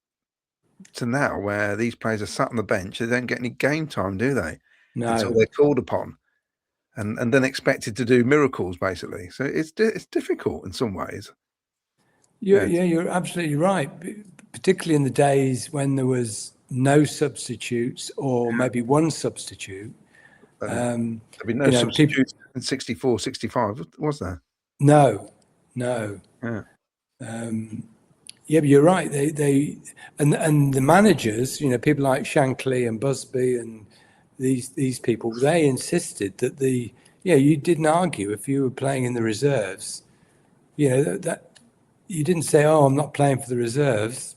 to now, where these players are sat on the bench. They don't get any game time, do they?
no.
Until they're called upon, and then expected to do miracles, basically. So it's difficult in some ways.
You're absolutely right. Particularly in the days when there was no substitutes, or maybe one substitute.
There'd be no substitutes in 64, 65, was there?
No.
Yeah.
Yeah, but you're right. They and the managers, people like Shankly and Busby and these people, they insisted that you didn't argue if you were playing in the reserves. That you didn't say, "Oh, I'm not playing for the reserves."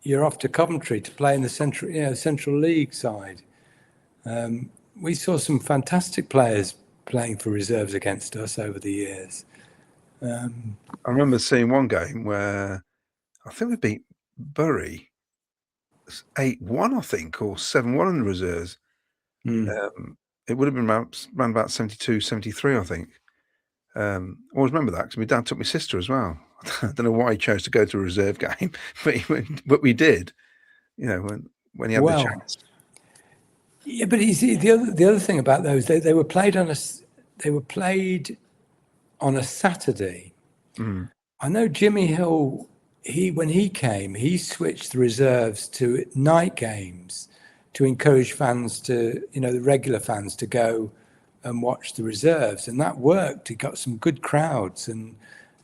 You're off to Coventry to play in the Central League side. We saw some fantastic players playing for reserves against us over the years.
I remember seeing one game where I think we beat Bury 8-1, I think, or 7-1 in the reserves. It would have been around about 72, 73, I think. I always remember that because my dad took my sister as well. I don't know why he chose to go to a reserve game, but we did. You know, when he had the chance.
Yeah, but you see, the other thing about those, they were played on a Saturday.
Mm.
I know Jimmy Hill. When he came, he switched the reserves to night games to encourage fans to, the regular fans to go and watch the reserves, and that worked. He got some good crowds and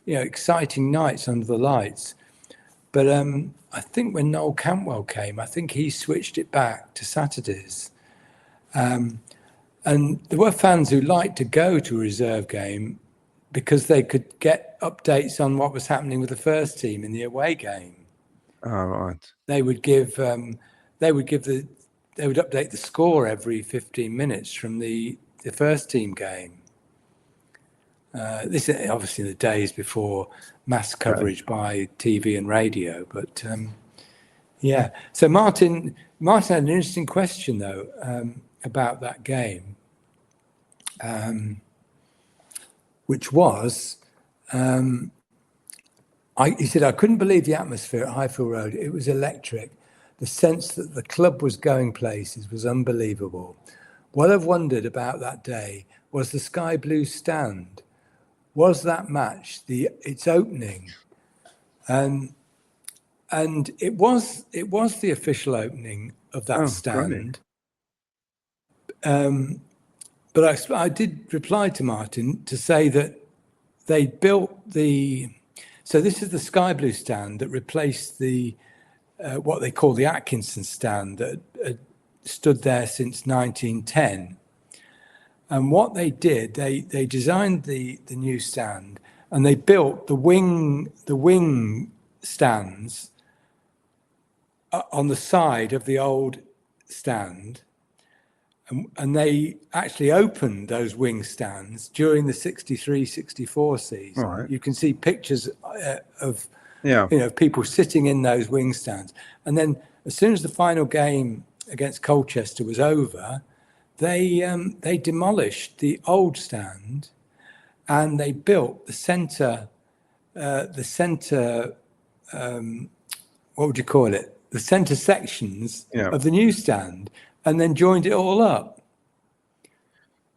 exciting nights under the lights. But I think when Noel Cantwell came, I think he switched it back to Saturdays. And there were fans who liked to go to a reserve game because they could get updates on what was happening with the first team in the away game.
Oh, right.
They would update the score every 15 minutes from the first team game. This is obviously in the days before mass coverage by TV and radio, but yeah. So Martin had an interesting question though about that game, which was, he said, I couldn't believe the atmosphere at Highfield Road. It was electric. The sense that the club was going places was unbelievable. What I've wondered about that day was the Sky Blues stand. Was that match its opening? And it was the official opening of that stand. But I did reply to Martin to say that they built so this is the Sky Blue stand that replaced the what they call the Atkinson stand that had stood there since 1910. And what they did, they designed the new stand, and they built the wing stands on the side of the old stand. And they actually opened those wing stands during the 63-64 season.
Right.
You can see pictures of people sitting in those wing stands. And then as soon as the final game against Colchester was over, they demolished the old stand and they built the centre. What would you call it? The centre sections of the new stand. And then joined it all up.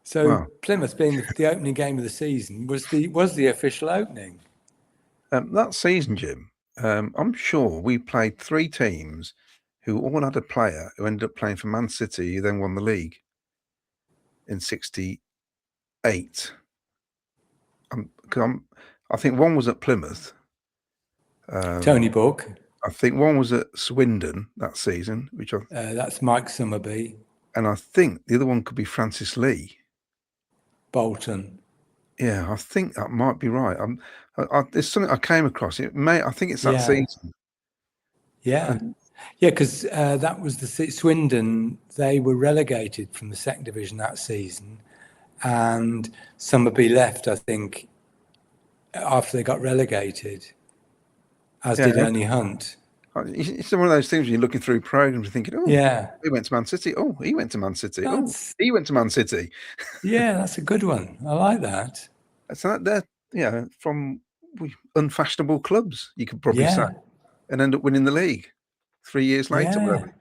So Plymouth, being the opening game of the season, was the official opening.
That season, Jim, I'm sure we played 3 teams who all had a player who ended up playing for Man City, who then won the league in '68. I think one was at Plymouth.
Tony Book.
I think one was at Swindon that season, which
that's Mike Summerby.
And I think the other one could be Francis Lee.
Bolton.
Yeah, I think that might be right. There's something I came across. I think it's that season.
Yeah, because that was the Swindon. They were relegated from the second division that season, and Summerby left, I think, after they got relegated. As did Ernie Hunt.
It's one of those things when you're looking through programs and thinking, he went to Man City. Oh, he went to Man City. He went to Man City.
Yeah, that's a good one. I like that.
So they're from unfashionable clubs, you could probably say, and end up winning the league 3 years later.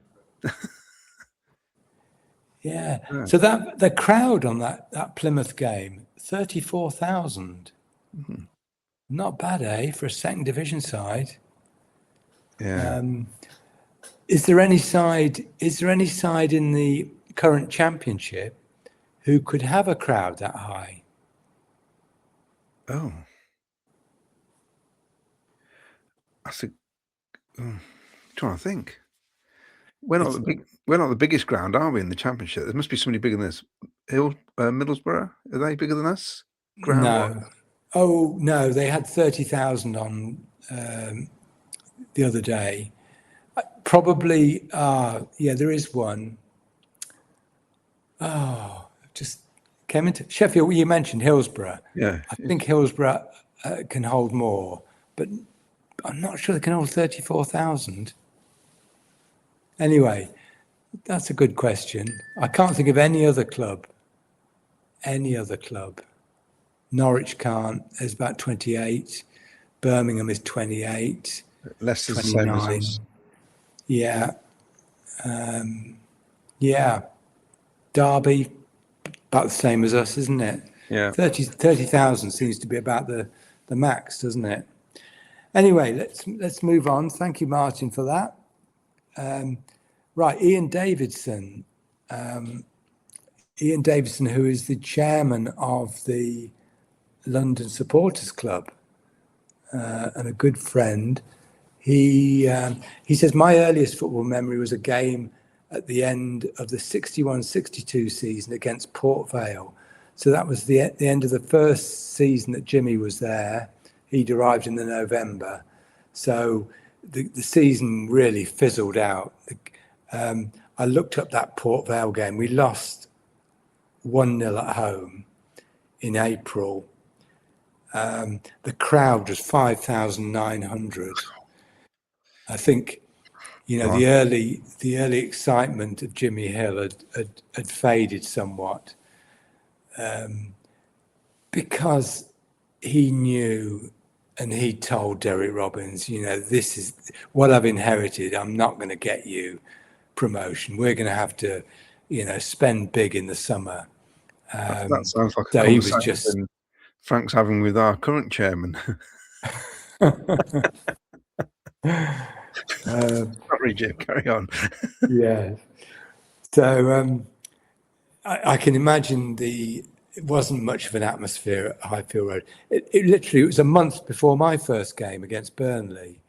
Yeah. So the crowd on that Plymouth game, 34,000.
Mm-hmm.
Not bad, for a second division side.
Yeah.
Is there any side in the current championship who could have a crowd that high?
Oh. I'm trying to think. We're not the biggest ground, are we, in the championship? There must be somebody bigger than us. Middlesbrough, are they bigger than us?
No. Oh, no, they had 30,000 on the other day. Probably, there is one. Oh, just came into Sheffield. You mentioned Hillsborough.
Yeah.
I think Hillsborough can hold more, but I'm not sure they can hold 34,000. Anyway, that's a good question. I can't think of any other club. Norwich can't. There's about 28. Birmingham is 28,
Leicester's the same as
29.
us.
Yeah. Yeah. Derby, about the same as us, isn't it?
Yeah.
30,000 seems to be about the max, doesn't it? Anyway, let's move on. Thank you, Martin, for that. Right, Ian Davidson. Ian Davidson, who is the chairman of the London Supporters Club and a good friend. He says, my earliest football memory was a game at the end of the 61-62 season against Port Vale. So that was the end of the first season that Jimmy was there. He'd arrived in the November. So the season really fizzled out. I looked up that Port Vale game. We lost 1-0 at home in April. The crowd was 5,900. I think,
Right.
the early excitement of Jimmy Hill had faded somewhat, because he knew, and he told Derek Robbins, this is what I've inherited. I'm not going to get you promotion. We're going to have to, spend big in the summer.
That sounds like a
So he was
conversation
just
Frank's having with our current chairman. Sorry, Jim, carry on.
yeah. So I can imagine it wasn't much of an atmosphere at Highfield Road. It literally, it was a month before my first game against Burnley.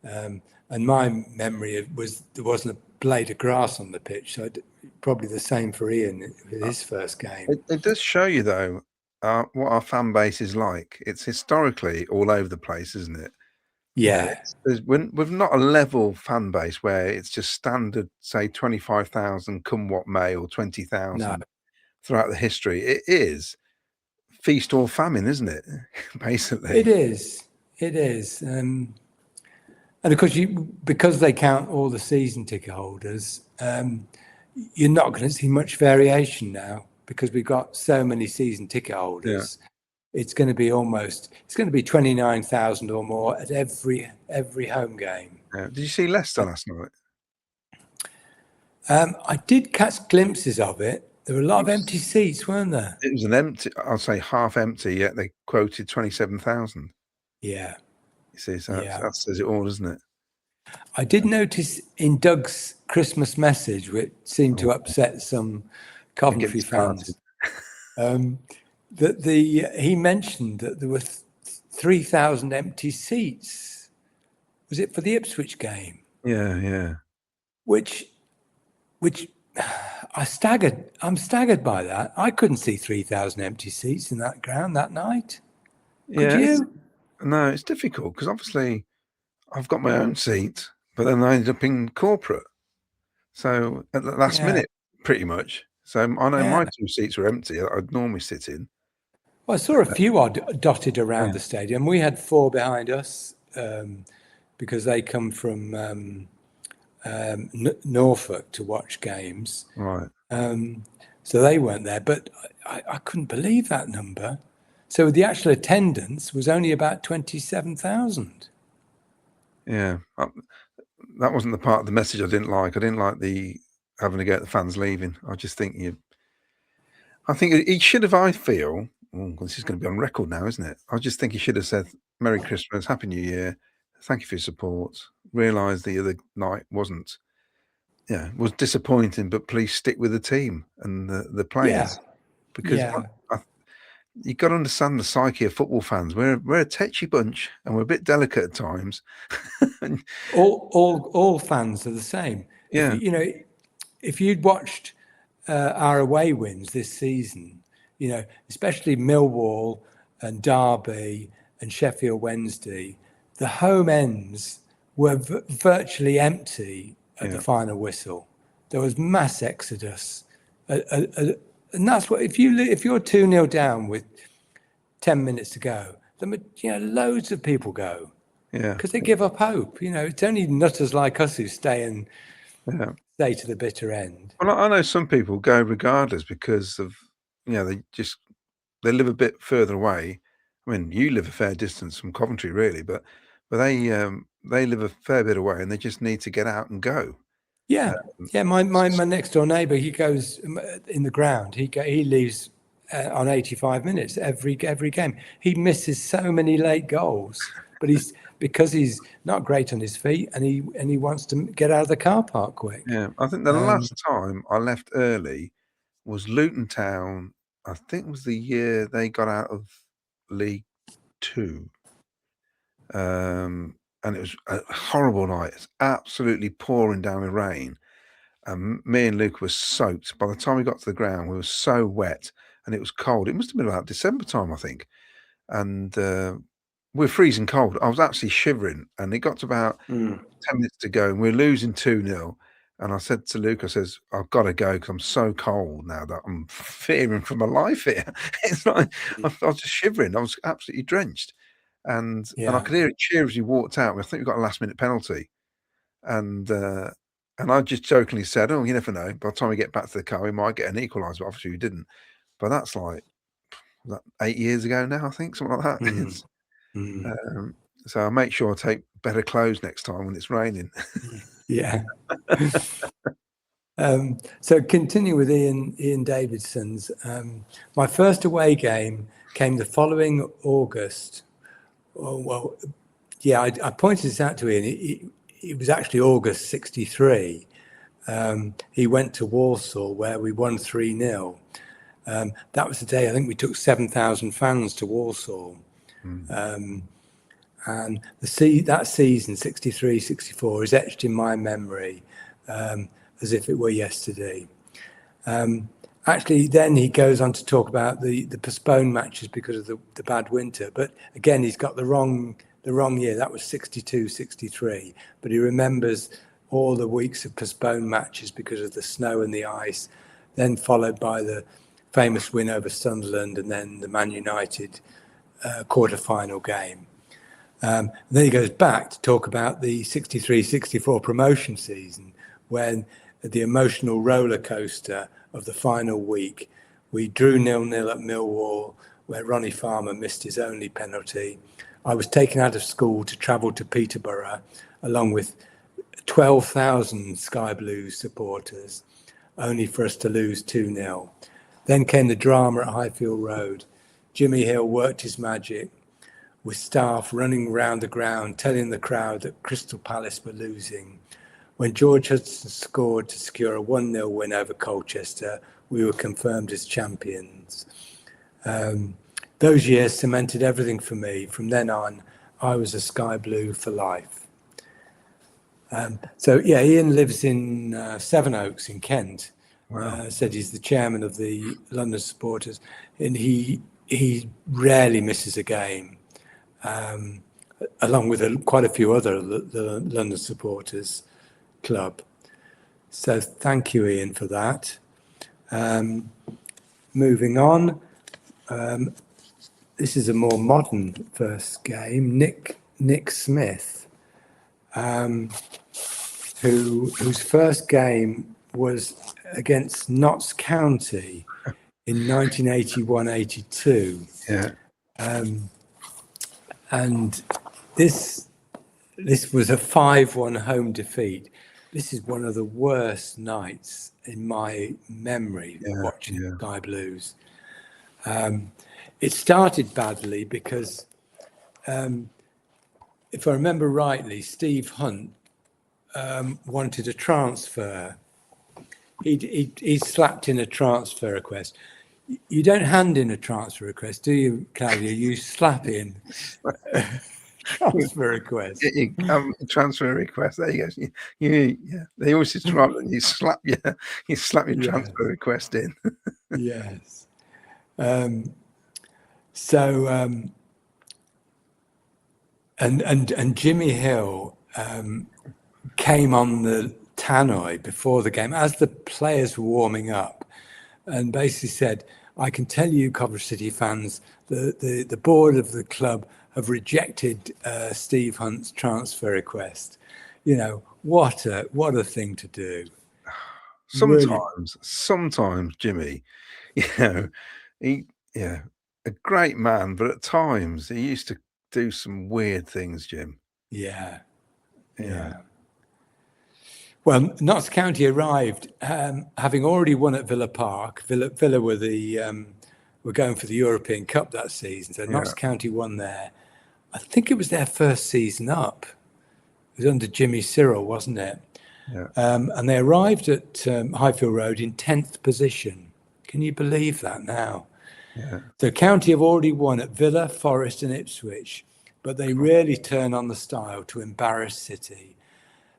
And my memory was there wasn't a blade of grass on the pitch. So probably the same for Ian with his first game.
It does show you, though, what our fan base is like. It's historically all over the place, isn't it?
Yeah.
We've not a level fan base where it's just standard, say, 25,000 come what may, or 20,000 throughout the history. It is feast or famine, isn't it? Basically.
It is. And of course, because they count all the season ticket holders, you're not going to see much variation now because we've got so many season ticket holders. Yeah. It's going to be 29,000 or more at every home game.
Yeah. Did you see Leicester last night?
I did catch glimpses of it. There were a lot of empty seats, weren't there?
It was an empty, I'll say half empty, yet they quoted 27,000.
Yeah.
You see, so that says it all, doesn't it?
I did notice in Doug's Christmas message, which seemed to upset some Coventry fans, that he mentioned that there were 3,000 empty seats. Was it for the Ipswich game?
Yeah.
Which I'm staggered by that. I couldn't see 3,000 empty seats in that ground that night. Could you?
No, it's difficult because obviously I've got my own seat, but then I ended up in corporate. So at the last minute, pretty much. So I know my 2 seats were empty that I'd normally sit in.
Well, I saw a few dotted around the stadium. We had 4 behind us because they come from Norfolk to watch games.
Right.
So they weren't there, but I couldn't believe that number. So the actual attendance was only about 27,000.
Yeah. That wasn't the part of the message I didn't like. I didn't like the having to get the fans leaving. I just think he should have, I feel, this is going to be on record now, isn't it? I just think he should have said, Merry Christmas, Happy New Year. Thank you for your support. Realised the other night was disappointing, but please stick with the team and the players. Because you've got to understand the psyche of football fans. We're a tetchy bunch and we're a bit delicate at times.
all fans are the same.
Yeah.
If you'd watched our away wins this season, especially Millwall and Derby and Sheffield Wednesday, the home ends were virtually empty at the final whistle. There was mass exodus, and that's what if you're 2-0 down with 10 minutes to go, loads of people go.
Yeah,
because they give up hope. It's only nutters like us who stay to the bitter end.
Well, I know some people go regardless because of they live a bit further away. I I mean, you live a fair distance from Coventry, really, but they live a fair bit away, and they just need to get out and go.
Yeah, yeah. My next door neighbour, he goes in the ground. He leaves on 85 minutes every game. He misses so many late goals, but because he's not great on his feet, and he wants to get out of the car park quick.
Yeah, I think the last time I left early was Luton Town. I think it was the year they got out of League Two. And it was a horrible night. It's absolutely pouring down with rain. And me and Luke were soaked. By the time we got to the ground, we were so wet and it was cold. It must have been about December time, I think. And we were freezing cold. I was actually shivering. And it got to about 10 minutes to go and we were losing 2-0. And I said to Luke, I says, I've got to go because I'm so cold now that I'm fearing for my life here. It's like I was just shivering. I was absolutely drenched. And I could hear a cheer as he walked out. I think we got a last minute penalty. And I just jokingly said, oh, you never know. By the time we get back to the car, we might get an equaliser. But obviously we didn't. But that's like 8 years ago now, I think, something like that. So I'll make sure I take better clothes next time when it's raining.
Yeah. So continue with Ian Davidson's. My first away game came the following August. Oh, well, yeah, I pointed this out to Ian. It was actually August 63. He went to Walsall where we won 3-0. That was the day I think we took 7,000 fans to Walsall. And that season, 63-64, is etched in my memory as if it were yesterday. Actually, then he goes on to talk about the postponed matches because of the bad winter. But again, he's got the wrong year. That was 62-63. But he remembers all the weeks of postponed matches because of the snow and the ice, then followed by the famous win over Sunderland and then the Man United quarter-final game. Then he goes back to talk about the 63-64 promotion season when the emotional roller coaster of the final week, we drew 0-0 at Millwall where Ronnie Farmer missed his only penalty. I was taken out of school to travel to Peterborough along with 12,000 Sky Blues supporters, only for us to lose 2-0. Then came the drama at Highfield Road. Jimmy Hill worked his magic with staff running around the ground, telling the crowd that Crystal Palace were losing. When George Hudson scored to secure a 1-0 win over Colchester, we were confirmed as champions. Those years cemented everything for me. From then on, I was a Sky Blue for life. So yeah, Ian lives in Sevenoaks in Kent.
Wow.
Said he's the chairman of the London supporters, and he rarely misses a game. Along with quite a few other the London supporters club. So thank you, Ian, for that. Moving on, this is a more modern first game. Nick Smith, whose first game was against Notts County in 1981-82.
Yeah.
And this was a 5-1 home defeat. This is one of the worst nights in my memory watching Sky Blues. It started badly because, if I remember rightly, Steve Hunt wanted a transfer. He slapped in a transfer request. You don't hand in a transfer request, do you, Claudia? You slap in a transfer request.
Transfer request. There you go. Yeah. They always just write and you slap your transfer request in.
Yes. And Jimmy Hill came on the tannoy before the game as the players were warming up, and basically said, "I can tell you, Coventry City fans, the board of the club have rejected Steve Hunt's transfer request." You know, what a thing to do.
Sometimes Jimmy, you know, a great man, but at times he used to do some weird things, Jim.
Yeah.
Yeah.
Well, Notts County arrived having already won at Villa Park. Villa were going for the European Cup that season, so Notts County won there. I think it was their first season up. It was under Jimmy Cyril, wasn't it?
Yeah.
And they arrived at Highfield Road in 10th position. Can you believe that now?
Yeah.
The county have already won at Villa, Forest and Ipswich, but they really turn on the style to embarrass City.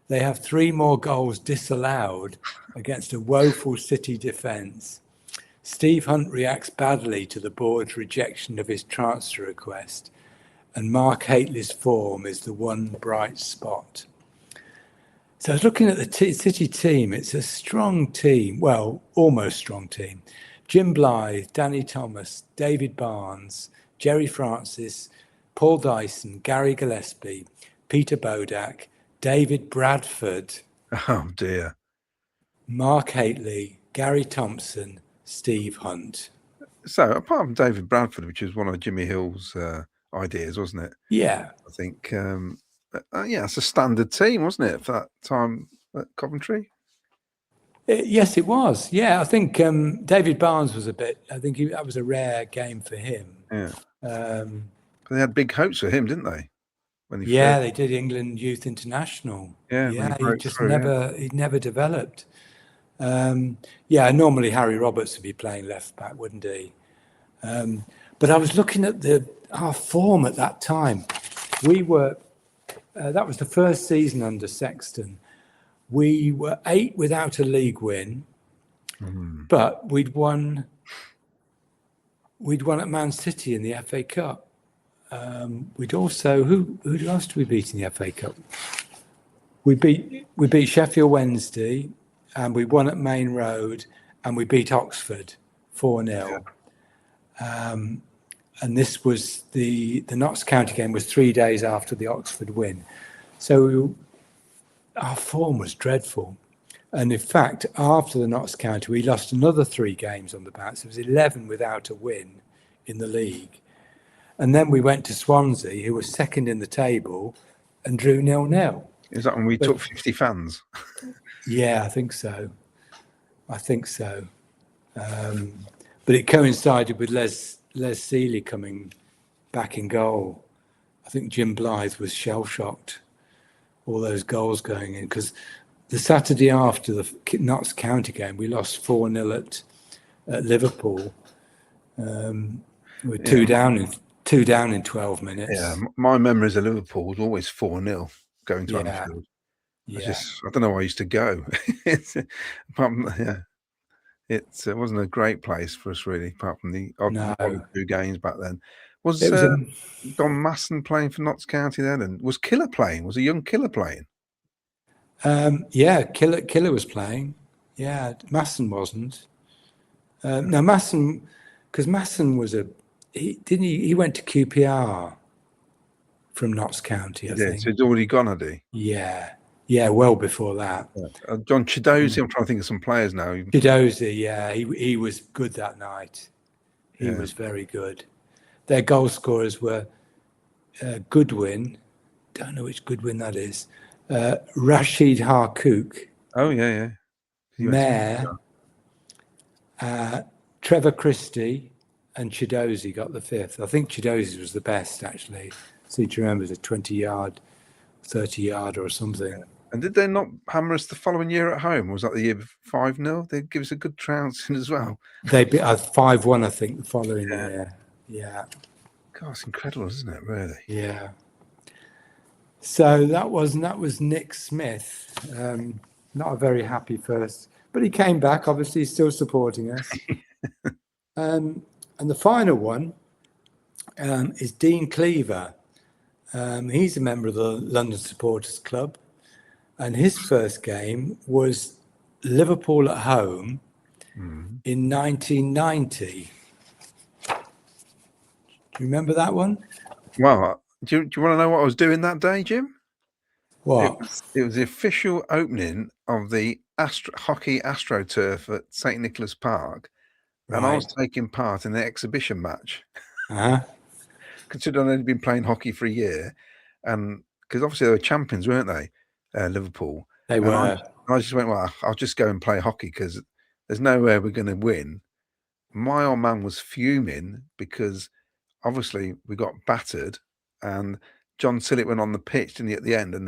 They have 3 more goals disallowed against a woeful City defence. Steve Hunt reacts badly to the board's rejection of his transfer request, and Mark Hateley's form is the one bright spot. So I was looking at the City team. It's a strong team, well, almost strong team. Jim Blythe, Danny Thomas, David Barnes, Jerry Francis, Paul Dyson, Gary Gillespie, Peter Bodak, David Bradford.
Oh dear.
Mark Hateley, Gary Thompson, Steve Hunt.
So apart from David Bradford, which was one of Jimmy Hill's ideas, wasn't it?
Yeah.
I think, yeah, it's a standard team, wasn't it, for that time at Coventry?
Yes, it was. Yeah, I think David Barnes was that was a rare game for him.
Yeah.
But
they had big hopes for him, didn't they? When he
they did England Youth International.
Yeah,
he'd never developed. Normally Harry Roberts would be playing left back, wouldn't he? But I was looking at our form at that time. We were that was the first season under Sexton. We were 8 without a league win, but we'd won at Man City in the FA Cup. We'd also who else did we beat in the FA Cup? We beat Sheffield Wednesday, and we won at Main Road, and we beat Oxford 4-0. And this was the Notts County game was 3 days after the Oxford win. So our form was dreadful. And in fact, after the Notts County, we lost another 3 games on the bounce. It was 11 without a win in the league. And then we went to Swansea, who was second in the table, and drew 0-0.
Is that when we took 50 fans?
Yeah, I think so. But it coincided with Les Seeley coming back in goal. I think Jim Blythe was shell-shocked, all those goals going in, because the Saturday after the Notts County game, we lost 4-0 at Liverpool. We're 2 down in 12 minutes.
Yeah, my memories of Liverpool was always 4-0 going to Anfield. I don't know why I used to go. It wasn't a great place for us, really, apart from the odd 2 games back then. Was Don Masson playing for Notts County then? And was Killer playing? Was a young Killer playing?
Killer was playing. Yeah, Masson wasn't. No, Masson, because Masson was he went to QPR from Notts County, I think.
So he'd already gone, had he?
Yeah, well before that.
John Chidozie, I'm trying to think of some players now.
Chidozie, he was good that night. He was very good. Their goal scorers were Goodwin, don't know which Goodwin that is, Rashid Harkook.
Oh, yeah.
Mayor, Trevor Christie, and Chidozie got the 5th. I think Chidozie was the best, actually. So do you remember, it was a 20-yard, 30-yard or something.
Yeah. And did they not hammer us the following year at home? Was that the year 5-0? They'd give us a good trouncing as well.
They beat 5-1, I think, the following year. Yeah.
God, it's incredible, isn't it, really?
Yeah. So that was Nick Smith. Not a very happy first, but he came back. Obviously, he's still supporting us. And the final one is Dean Cleaver. He's a member of the London Supporters Club, and his first game was Liverpool at home in 1990. Do you remember that one?
Well, do you want to know what I was doing that day, Jim?
What?
It was the official opening of the hockey AstroTurf at St Nicholas Park, and I was taking part in the exhibition match. Considering they'd been playing hockey for a year, and because obviously they were champions, weren't they? Liverpool.
They
And
were.
I just went, well, I'll just go and play hockey because there's no way we're going to win. My old man was fuming because obviously we got battered, and John Sillett went on the pitch, didn't he, at the end, and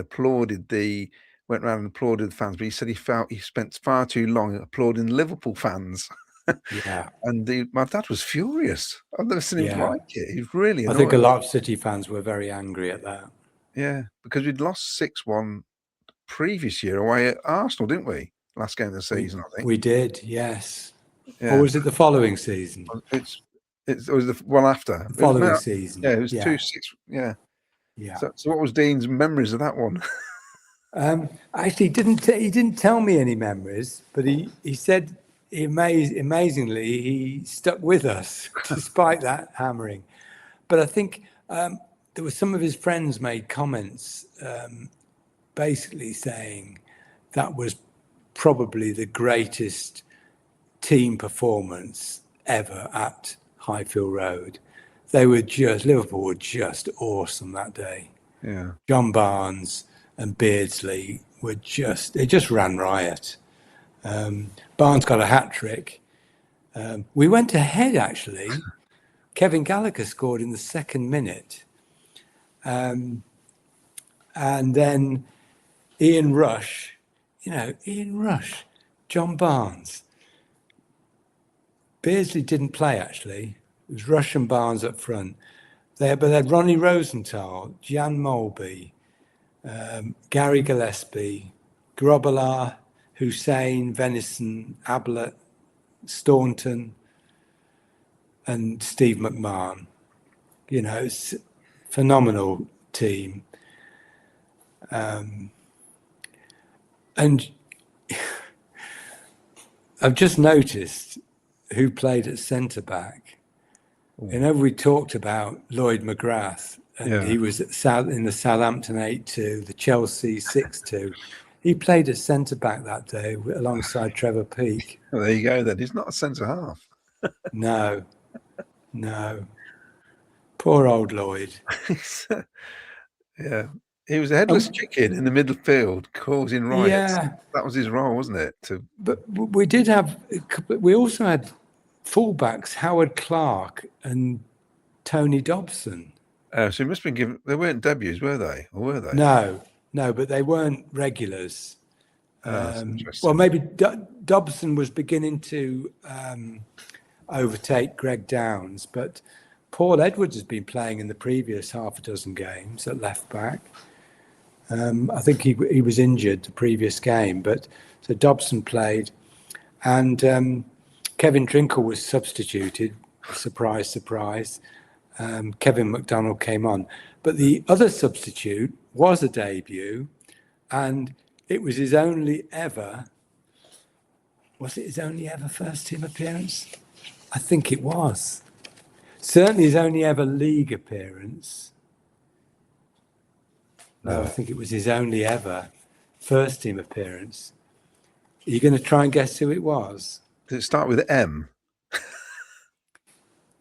went around and applauded the fans, but he said he felt he spent far too long applauding Liverpool fans.
Yeah.
And my dad was furious. I've never seen him like it. He's really annoyed.
I think a lot of City fans were very angry at that.
Yeah, because we'd lost 6-1 previous year away at Arsenal, didn't we? Last game of the season, I think.
We did, yes.
Yeah.
Or was it the following season?
It was the one after.
The following season.
Yeah, it was 2-6. Yeah.
Yeah.
So what was Dean's memories of that one?
Actually, he didn't tell me any memories, but he said amazingly he stuck with us despite that hammering. But I think there were some of his friends made comments basically saying that was probably the greatest team performance ever at Highfield Road. Liverpool were just awesome that day.
Yeah.
John Barnes and Beardsley they just ran riot. Barnes got a hat-trick. We went ahead, actually. Kevin Gallagher scored in the second minute. And then Ian Rush, John Barnes. Beardsley didn't play, actually. It was Rush and Barnes up front. They had Ronnie Rosenthal, Jan Molby, Gary Gillespie, Grobbelaar, Hussein, Venison, Ablett, Staunton, and Steve McMahon. It's a phenomenal team. And I've just noticed who played at centre-back. We talked about Lloyd McGrath, and he was in the Southampton 8-2, the Chelsea 6-2. He played at centre-back that day alongside Trevor Peake.
Well, there you go then. He's not a centre-half.
No. Poor old Lloyd.
Yeah. He was a headless chicken in the midfield, causing riots.
Yeah.
That was his role, wasn't it?
But we also had fullbacks, Howard Clark and Tony Dobson.
So he must have been given. They weren't debuts, were they? Or were they?
No, but they weren't regulars.
Interesting.
Maybe Dobson was beginning to overtake Greg Downs, but Paul Edwards has been playing in the previous half a dozen games at left back. I think he was injured the previous game, so Dobson played, and Kevin Drinkle was substituted. Surprise, surprise. Kevin McDonald came on, but the other substitute was a debut, and it was his only ever. Was it his only ever first team appearance? I think it was. Certainly his only ever league appearance. No, I think it was his only ever first team appearance. Are you going to try and guess who it was?
Did it start with M?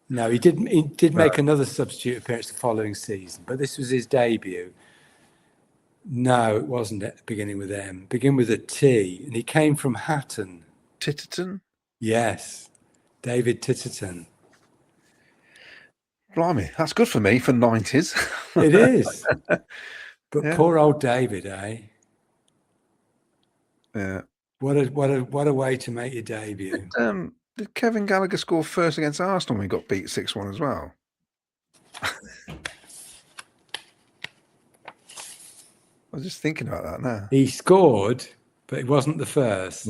No, he did make another substitute appearance the following season, but this was his debut. No, it wasn't beginning with M. Begin with a T, and he came from Hatton.
Titterton?
Yes, David Titterton.
Blimey, that's good for me for 90s.
It is. But poor old David, eh?
Yeah.
What a way to make your debut.
Did Kevin Gallagher score first against Arsenal when he got beat 6-1 as well? I was just thinking about that now.
He scored, but it wasn't the first.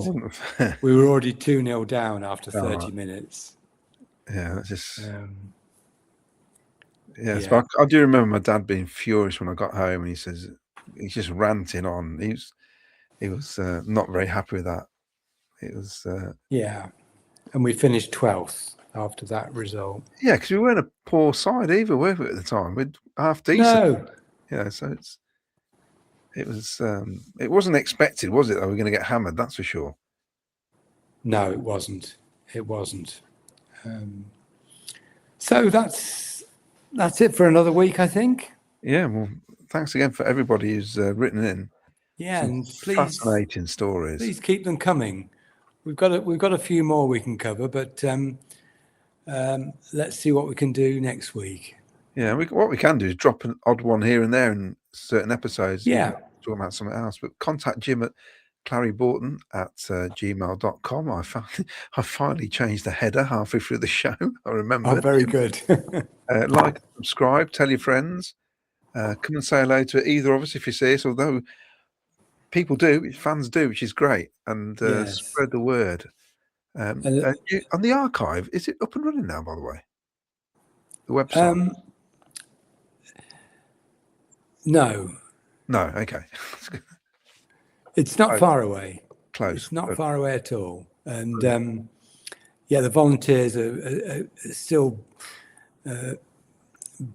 We were already 2-0 down after 30 minutes.
Yeah, that's just... So I do remember my dad being furious when I got home, and he says he's just ranting on. He was not very happy with that. It was
and we finished 12th after that result.
Yeah, because we weren't a poor side either, were we, at the time? We'd half decent.
No.
So it wasn't expected, was it? That we were going to get hammered, that's for sure.
No, it wasn't. So that's that's it for another week, I think.
Yeah, well, thanks again for everybody who's written in.
Yeah,
Some
and
fascinating stories.
please keep them coming. We've got a few more we can cover, but let's see what we can do next week.
Yeah, what we can do is drop an odd one here and there in certain episodes.
Yeah.
Talking about something else, but contact Jim at clarryborton@gmail.com. I finally changed the header halfway through the show. I remember.
Oh, very good.
Like, subscribe, tell your friends. Come and say hello to either of us if you see us, although people do, fans do, which is great. And
Yes.
spread the word. On the archive, is it up and running now, by the way? The website?
No.
No, okay.
It's not far away.
Close.
It's not far away at all. And the volunteers are still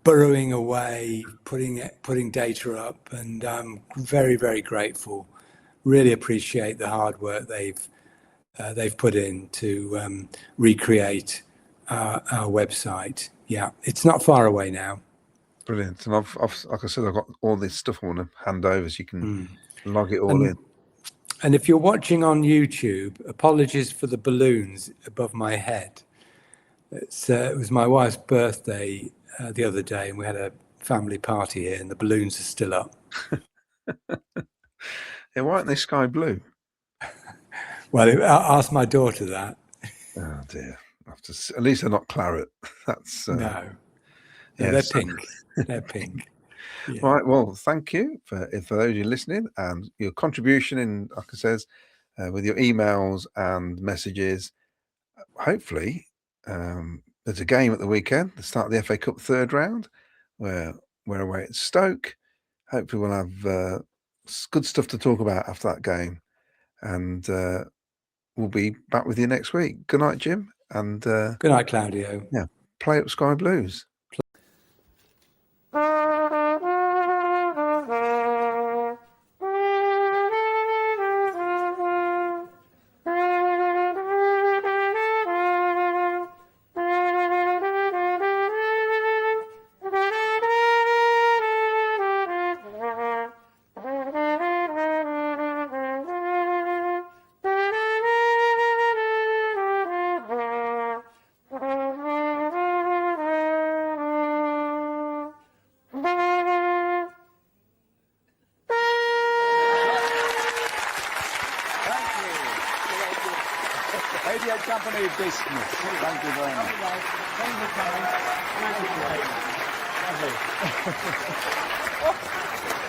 burrowing away, putting data up, and I'm very, very grateful. Really appreciate the hard work they've put in to recreate our website. Yeah, it's not far away now.
Brilliant. And I've like I said, I've got all this stuff I want to hand over, so you can log it all in.
And if you're watching on YouTube, apologies for the balloons above my head. It was my wife's birthday the other day, and we had a family party here, and the balloons are still up.
Yeah, why aren't they sky blue?
Well, I asked my daughter that.
Oh dear. At least they're not claret. That's
No,
yeah,
they're pink. They're pink. Yeah.
Right. Well, thank you for those of you listening and your contribution in, like I says, with your emails and messages. Hopefully, there's a game at the weekend, the start of the FA Cup third round, where we're away at Stoke. Hopefully, we'll have good stuff to talk about after that game, and we'll be back with you next week. Good night, Jim, and
good night, Claudio.
Yeah, play up Sky Blues.
Radio Company Business. Thank you very much.
Thank you for coming. Thank you. Lovely.